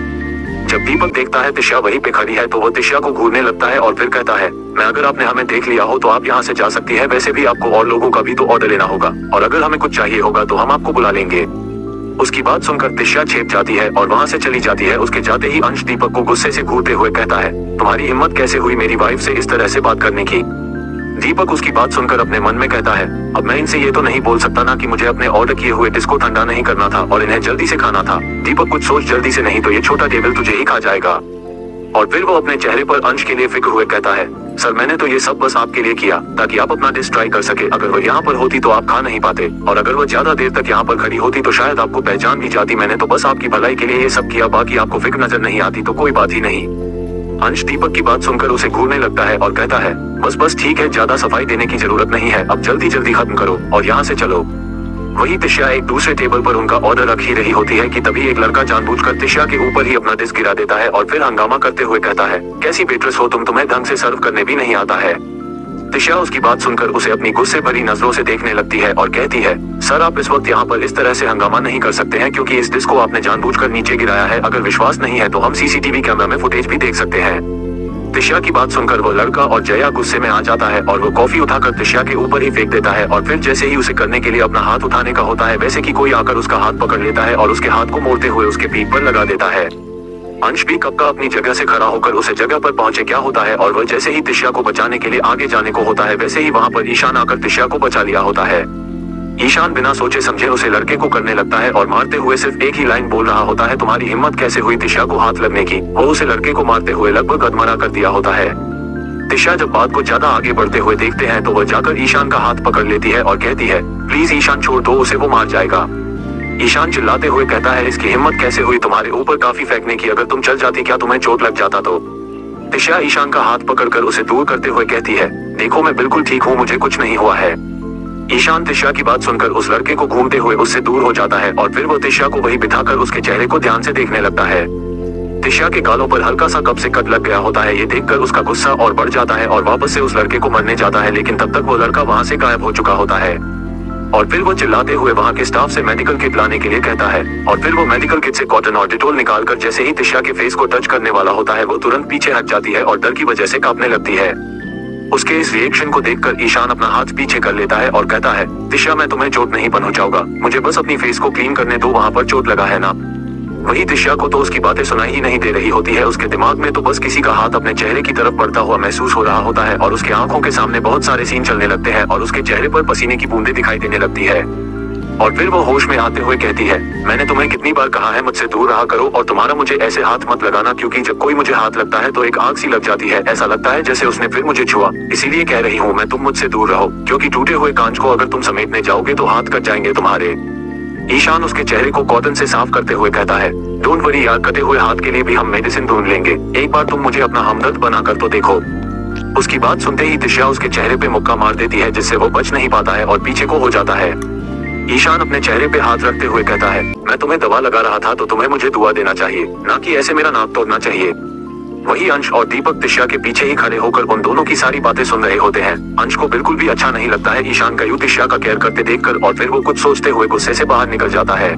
जब दीपक देखता है तिशा वहीं पे खड़ी है तो वो तिशा को घूरने लगता है और फिर कहता है, मैं अगर आपने हमें देख लिया हो तो आप यहाँ से जा सकती है, वैसे भी आपको और लोगों का भी तो ऑर्डर लेना होगा, और अगर हमें कुछ चाहिए होगा तो हम आपको बुला लेंगे। उसकी बात सुनकर तिशा चेप जाती है और वहाँ से चली जाती है। उसके जाते ही अंश दीपक को गुस्से से घूरते हुए कहता है, तुम्हारी हिम्मत कैसे हुई मेरी वाइफ से इस तरह से बात करने की। दीपक उसकी बात सुनकर अपने मन में कहता है, अब मैं इनसे ये तो नहीं बोल सकता ना कि मुझे अपने ऑर्डर किए हुए डिश को ठंडा नहीं करना था और इन्हें जल्दी से खाना था। दीपक कुछ सोच जल्दी से, नहीं तो ये छोटा टेबल तुझे ही खा जाएगा। और फिर वो अपने चेहरे पर अंश के लिए फिक्र हुए कहता है, सर मैंने तो ये सब बस आपके लिए किया ताकि आप अपना डिश ट्राई कर सके, अगर वो यहाँ पर होती तो आप खा नहीं पाते, और अगर वो ज्यादा देर तक यहाँ पर खड़ी होती तो शायद आपको पहचान भी जाती। मैंने तो बस आपकी भलाई के लिए ये सब किया, बाकी आपको फिक्र नजर नहीं आती तो कोई बात ही नहीं। अंश दीपक की बात सुनकर उसे घूरने लगता है और कहता है, बस बस ठीक है, ज्यादा सफाई देने की जरूरत नहीं है, अब जल्दी जल्दी खत्म करो और यहाँ से चलो। वही तिशा एक दूसरे टेबल पर उनका ऑर्डर रख ही रही होती है कि तभी एक लड़का जानबूझकर तिशा के ऊपर ही अपना डिश गिरा देता है और फिर हंगामा करते हुए कहता है, कैसी वेट्रेस हो तुम, तुम्हें ढंग से सर्व करने भी नहीं आता है। तिशा उसकी बात सुनकर उसे अपनी गुस्से भरी नजरों से देखने लगती है और कहती है, सर आप इस वक्त यहाँ पर इस तरह से हंगामा नहीं कर सकते हैं, क्योंकि इस डिश को आपने जानबूझकर नीचे गिराया है। अगर विश्वास नहीं है तो हम सीसीटीवी कैमरा में फुटेज भी देख सकते हैं। तिशा की बात सुनकर वो लड़का और जया गुस्से में आ जाता है और वो कॉफी उठाकर तिशा के ऊपर ही फेंक देता है, और फिर जैसे ही उसे करने के लिए अपना हाथ उठाने का होता है वैसे कि कोई आकर उसका हाथ पकड़ लेता है और उसके हाथ को मोड़ते हुए उसके पीठ पर लगा देता है। अंश भी कब का अपनी जगह से खड़ा होकर उसे जगह पर पहुंचे क्या होता है, और वह जैसे ही तिशा को बचाने के लिए आगे जाने को होता है वैसे ही वहाँ पर ईशान आकर तिशा को बचा लिया होता है। ईशान बिना सोचे समझे उसे लड़के को करने लगता है और मारते हुए सिर्फ एक ही लाइन बोल रहा होता है, तुम्हारी हिम्मत कैसे हुई तिशा को हाथ लगने की। वो उसे लड़के को मारते हुए लगभग अधमरा कर दिया होता है। तिशा जब बात को ज्यादा आगे बढ़ते हुए देखते हैं तो वह जाकर ईशान का हाथ पकड़ लेती है और कहती है, प्लीज ईशान छोड़ दो उसे, वो मार जाएगा। ईशान चिल्लाते हुए कहता है, इसकी हिम्मत कैसे हुई तुम्हारे ऊपर काफी फेंकने की, अगर तुम चल जाती क्या तुम्हें चोट लग जाता तो। दिशा ईशान का हाथ पकड़कर उसे दूर करते हुए कहती है, देखो मैं बिल्कुल ठीक हूँ, मुझे कुछ नहीं हुआ है। ईशान दिशा की बात सुनकर उस लड़के को घूमते हुए उससे दूर हो जाता है और फिर वो दिशा को वही बिठाकर उसके चेहरे को ध्यान से देखने लगता है। दिशा के गालों पर हल्का सा कब से कट लग गया होता है। ये देखकर उसका गुस्सा और बढ़ जाता है और वापस से उस लड़के को मरने जाता है, लेकिन तब तक वो लड़का वहाँ से गायब हो चुका होता है। और फिर वो चिल्लाते हुए वहाँ के स्टाफ से मेडिकल किट लाने के लिए कहता है और फिर वो मेडिकल किट से कॉटन और डिटोल निकालकर जैसे ही दिशा के फेस को टच करने वाला होता है वो तुरंत पीछे हट जाती है और डर की वजह से कांपने लगती है। उसके इस रिएक्शन को देखकर ईशान अपना हाथ पीछे कर लेता है और कहता है, दिशा मैं तुम्हें चोट नहीं पहुंचाऊंगा, मुझे बस अपनी फेस को क्लीन करने दो, वहाँ पर चोट लगा है ना। वही दिशा को तो उसकी बातें सुनाई ही नहीं दे रही होती है। उसके दिमाग में तो बस किसी का हाथ अपने चेहरे की तरफ बढ़ता हुआ महसूस हो रहा होता है और उसके आंखों के सामने बहुत सारे सीन चलने लगते हैं और उसके चेहरे पर पसीने की बूंदें दिखाई देने लगती है। और फिर वो होश में आते हुए कहती है, मैंने तुम्हें कितनी बार कहा है मुझसे दूर रहा करो और तुम्हारा मुझे ऐसे हाथ मत लगाना, क्योंकि जब कोई मुझे हाथ लगता है तो एक आग सी लग जाती है, ऐसा लगता है जैसे उसने फिर मुझे छुआ। इसीलिए कह रही हूँ मैं, तुम मुझसे दूर रहो, क्योंकि टूटे हुए कांच को अगर तुम समेटने जाओगे तो हाथ कट जाएंगे तुम्हारे। ईशान उसके चेहरे को कॉटन से साफ करते हुए कहता है, डोंट वरी यार, कटे हुए हाथ के लिए भी हम मेडिसिन ढूंढ लेंगे, एक बार तुम मुझे अपना हमदर्द बनाकर तो देखो। उसकी बात सुनते ही दिशा उसके चेहरे पे मुक्का मार देती है, जिससे वो बच नहीं पाता है और पीछे को हो जाता है। ईशान अपने चेहरे पे हाथ रखते हुए कहता है, मैं तुम्हें दवा लगा रहा था तो तुम्हें मुझे दुआ देना चाहिए, ना कि ऐसे मेरा नाक तोड़ना चाहिए। वही अंश और दीपक दिशा के पीछे ही खड़े होकर उन दोनों की सारी बातें सुन रहे होते हैं। अंश को बिल्कुल भी अच्छा नहीं लगता है ईशान का यूं दिशा का केयर करते देखकर और फिर वो कुछ सोचते हुए गुस्से से बाहर निकल जाता है।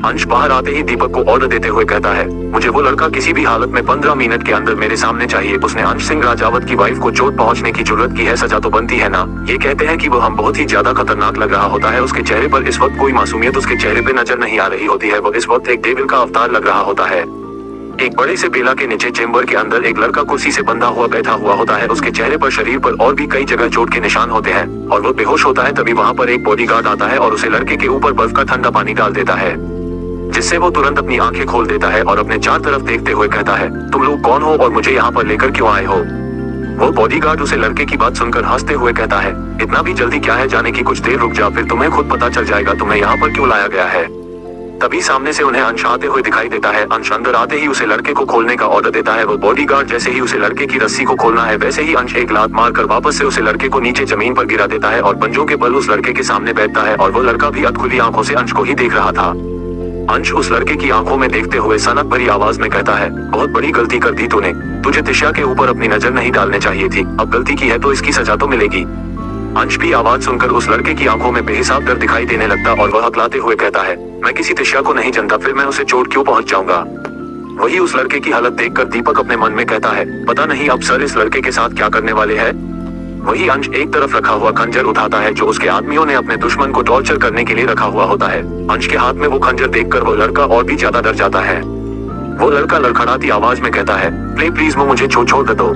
अंश बाहर आते ही दीपक को ऑर्डर देते हुए कहता है, मुझे वो लड़का किसी भी हालत में 15 मिनट के अंदर मेरे सामने चाहिए। उसने अंश सिंह राजावत की वाइफ को चोट पहुंचने की जुर्रत की है, सजा तो बनती है ना। ये कहते हैं कि वो हम बहुत ही ज्यादा खतरनाक लग रहा होता है। उसके चेहरे पर इस वक्त कोई मासूमियत उसके चेहरे पे नजर नहीं आ रही होती है। वो इस वक्त एक डेविल का अवतार लग रहा होता है। एक बड़े से बेला के नीचे चेंबर के अंदर एक लड़का कुर्सी से बंधा हुआ बैठा हुआ होता है। उसके चेहरे पर, शरीर पर और भी कई जगह चोट के निशान होते हैं और वो बेहोश होता है। तभी वहाँ पर एक बॉडीगार्ड आता है और उसे लड़के के ऊपर बर्फ का ठंडा पानी डाल देता है, जिससे वो तुरंत अपनी आंखें खोल देता है और अपने चार तरफ देखते हुए कहता है, तुम लोग कौन हो और मुझे यहाँ पर लेकर क्यों आए हो। वो बॉडीगार्ड उसे लड़के की बात सुनकर हंसते हुए कहता है, इतना भी जल्दी क्या है, जाने की कुछ देर रुक जा, फिर तुम्हें खुद पता चल जाएगा तुम्हें यहाँ पर क्यों लाया गया है। तभी सामने से उन्हें अंश आते हुए दिखाई देता है। अंश अंदर आते ही उसे लड़के को खोलने का ऑर्डर देता है। वो बॉडीगार्ड जैसे ही उसे लड़के की रस्सी को खोलना है वैसे ही अंश एक लात मारकर वापस से उसे लड़के को नीचे जमीन पर गिरा देता है और पंजों के बल उस लड़के के सामने बैठता है और वो लड़का भी अधखुली आंखों से अंश को ही देख रहा था। अंश उस लड़के की आंखों में देखते हुए सनक भरी आवाज में कहता है, बहुत बड़ी गलती कर दी तूने, तुझे दिशा के ऊपर अपनी नजर नहीं डालने चाहिए थी, अब गलती की है तो इसकी सजा तो मिलेगी। अंश भी आवाज सुनकर उस लड़के की आंखों में बेहिसाब डर दिखाई देने लगता और वह हकलाते हुए कहता है, मैं किसी दिशा को नहीं जानता, फिर मैं उसे चोट क्यों पहुंच जाऊंगा। वही उस लड़के की हालत देखकर दीपक अपने मन में कहता है, पता नहीं अब सर इस लड़के के साथ क्या करने वाले हैं। वही अंश एक तरफ रखा हुआ खंजर उठाता है जो उसके आदमियों ने अपने दुश्मन को टॉर्चर करने के लिए रखा हुआ होता है। अंश के हाथ में वो खंजर देखकर वो लड़का और भी ज्यादा डर जाता है। वो लड़का लड़खड़ाती आवाज में कहता है, प्लीज वो मुझे छोड़ दो।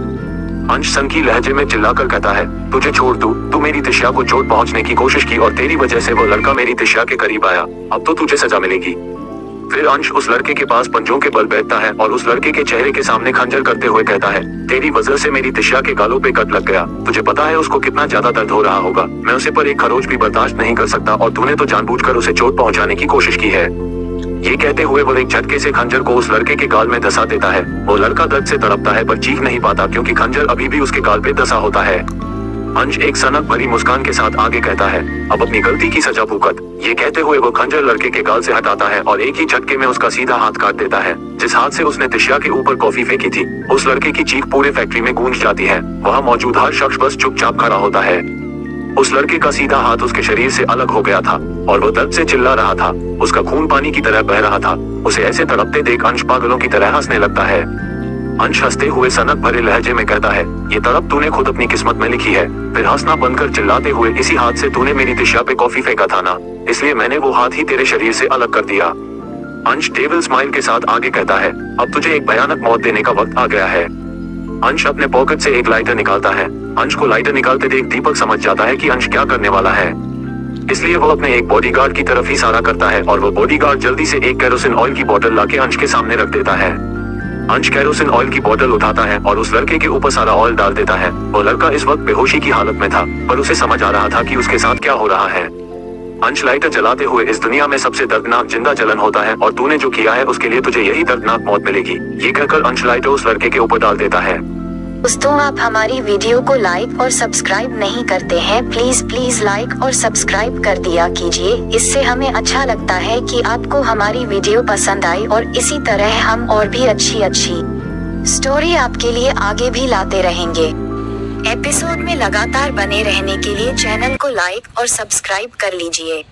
अंश सनकी लहजे में चिल्लाकर कहता है, तुझे छोड़ दूं, तू मेरी दिशा को चोट पहुंचने की कोशिश की और तेरी वजह से वो लड़का मेरी दिशा के करीब आया, अब तो तुझे सजा मिलेगी। फिर अंश उस लड़के के पास पंजों के बल बैठता है और उस लड़के के चेहरे के सामने खंजर करते हुए कहता है, तेरी वजह से मेरी दिशा के गालों पे कट लग गया, तुझे पता है उसको कितना ज्यादा दर्द हो रहा होगा, मैं उसे पर एक खरोच भी बर्दाश्त नहीं कर सकता और तूने तो जानबूझकर उसे चोट पहुंचाने की कोशिश की है। ये कहते हुए वो एक झटके से खंजर को उस लड़के के गाल में धसा देता है। वो लड़का दर्द से तड़पता है पर चीख नहीं पाता क्योंकि खंजर अभी भी उसके गाल पे धसा होता है। अंश एक सनक भरी मुस्कान के साथ आगे कहता है, अब अपनी गलती की सजा भुगत। ये कहते हुए वो खंजर लड़के के गाल से हटाता है और एक ही झटके में उसका सीधा हाथ काट देता है। जिस हाथ से उसने दिशा के ऊपर कॉफी फेंकी थी, उस लड़के की चीख पूरे फैक्ट्री में गूंज जाती है। वहाँ मौजूद हर शख्स बस चुपचाप खड़ा होता है। उस लड़के का सीधा हाथ उसके शरीर से अलग हो गया था और वो दर्द से चिल्ला रहा था। उसका खून पानी की तरह बह रहा था। उसे ऐसे तड़पते देख अंश पागलों की तरह हंसने लगता है। अंश हंसते हुए सनक भरे लहजे में कहता है, ये तड़प तूने खुद अपनी किस्मत में लिखी है। फिर हंसना बंद कर चिल्लाते हुए, इसी हाथ से तूने मेरी दिशा पे कॉफी फेंका था ना, इसलिए मैंने वो हाथ ही तेरे शरीर से अलग कर दिया। अंश डेविल स्माइल के साथ आगे कहता है, अब तुझे एक भयानक मौत देने का वक्त आ गया है। अंश अपने पॉकेट से एक लाइटर निकालता है। अंश को लाइटर निकालते देख दीपक समझ जाता है कि अंश क्या करने वाला है, इसलिए वो अपने एक बॉडीगार्ड की तरफ इशारा करता है और वो बॉडीगार्ड जल्दी से एक केरोसिन ऑयल की बोतल लाके अंश के सामने रख देता है। अंश केरोसिन ऑयल की बोतल उठाता है और उस लड़के के ऊपर सारा ऑयल डाल देता है। वो लड़का इस वक्त बेहोशी की हालत में था पर उसे समझ आ रहा था कि उसके साथ क्या हो रहा है। अंश लाइटर जलाते हुए इस दुनिया में सबसे दर्दनाक जिंदा जलन होता है और तूने जो किया है उसके लिए तुझे यही दर्दनाक मौत मिलेगी। ये कहकर अंश लाइटर उस लड़के के ऊपर डाल देता है। दोस्तों, आप हमारी वीडियो को लाइक और सब्सक्राइब नहीं करते हैं, प्लीज लाइक और सब्सक्राइब कर दिया कीजिए। इससे हमें अच्छा लगता है कि आपको हमारी वीडियो पसंद आई और इसी तरह हम और भी अच्छी स्टोरी आपके लिए आगे भी लाते रहेंगे। एपिसोड में लगातार बने रहने के लिए चैनल को लाइक और सब्सक्राइब कर लीजिए।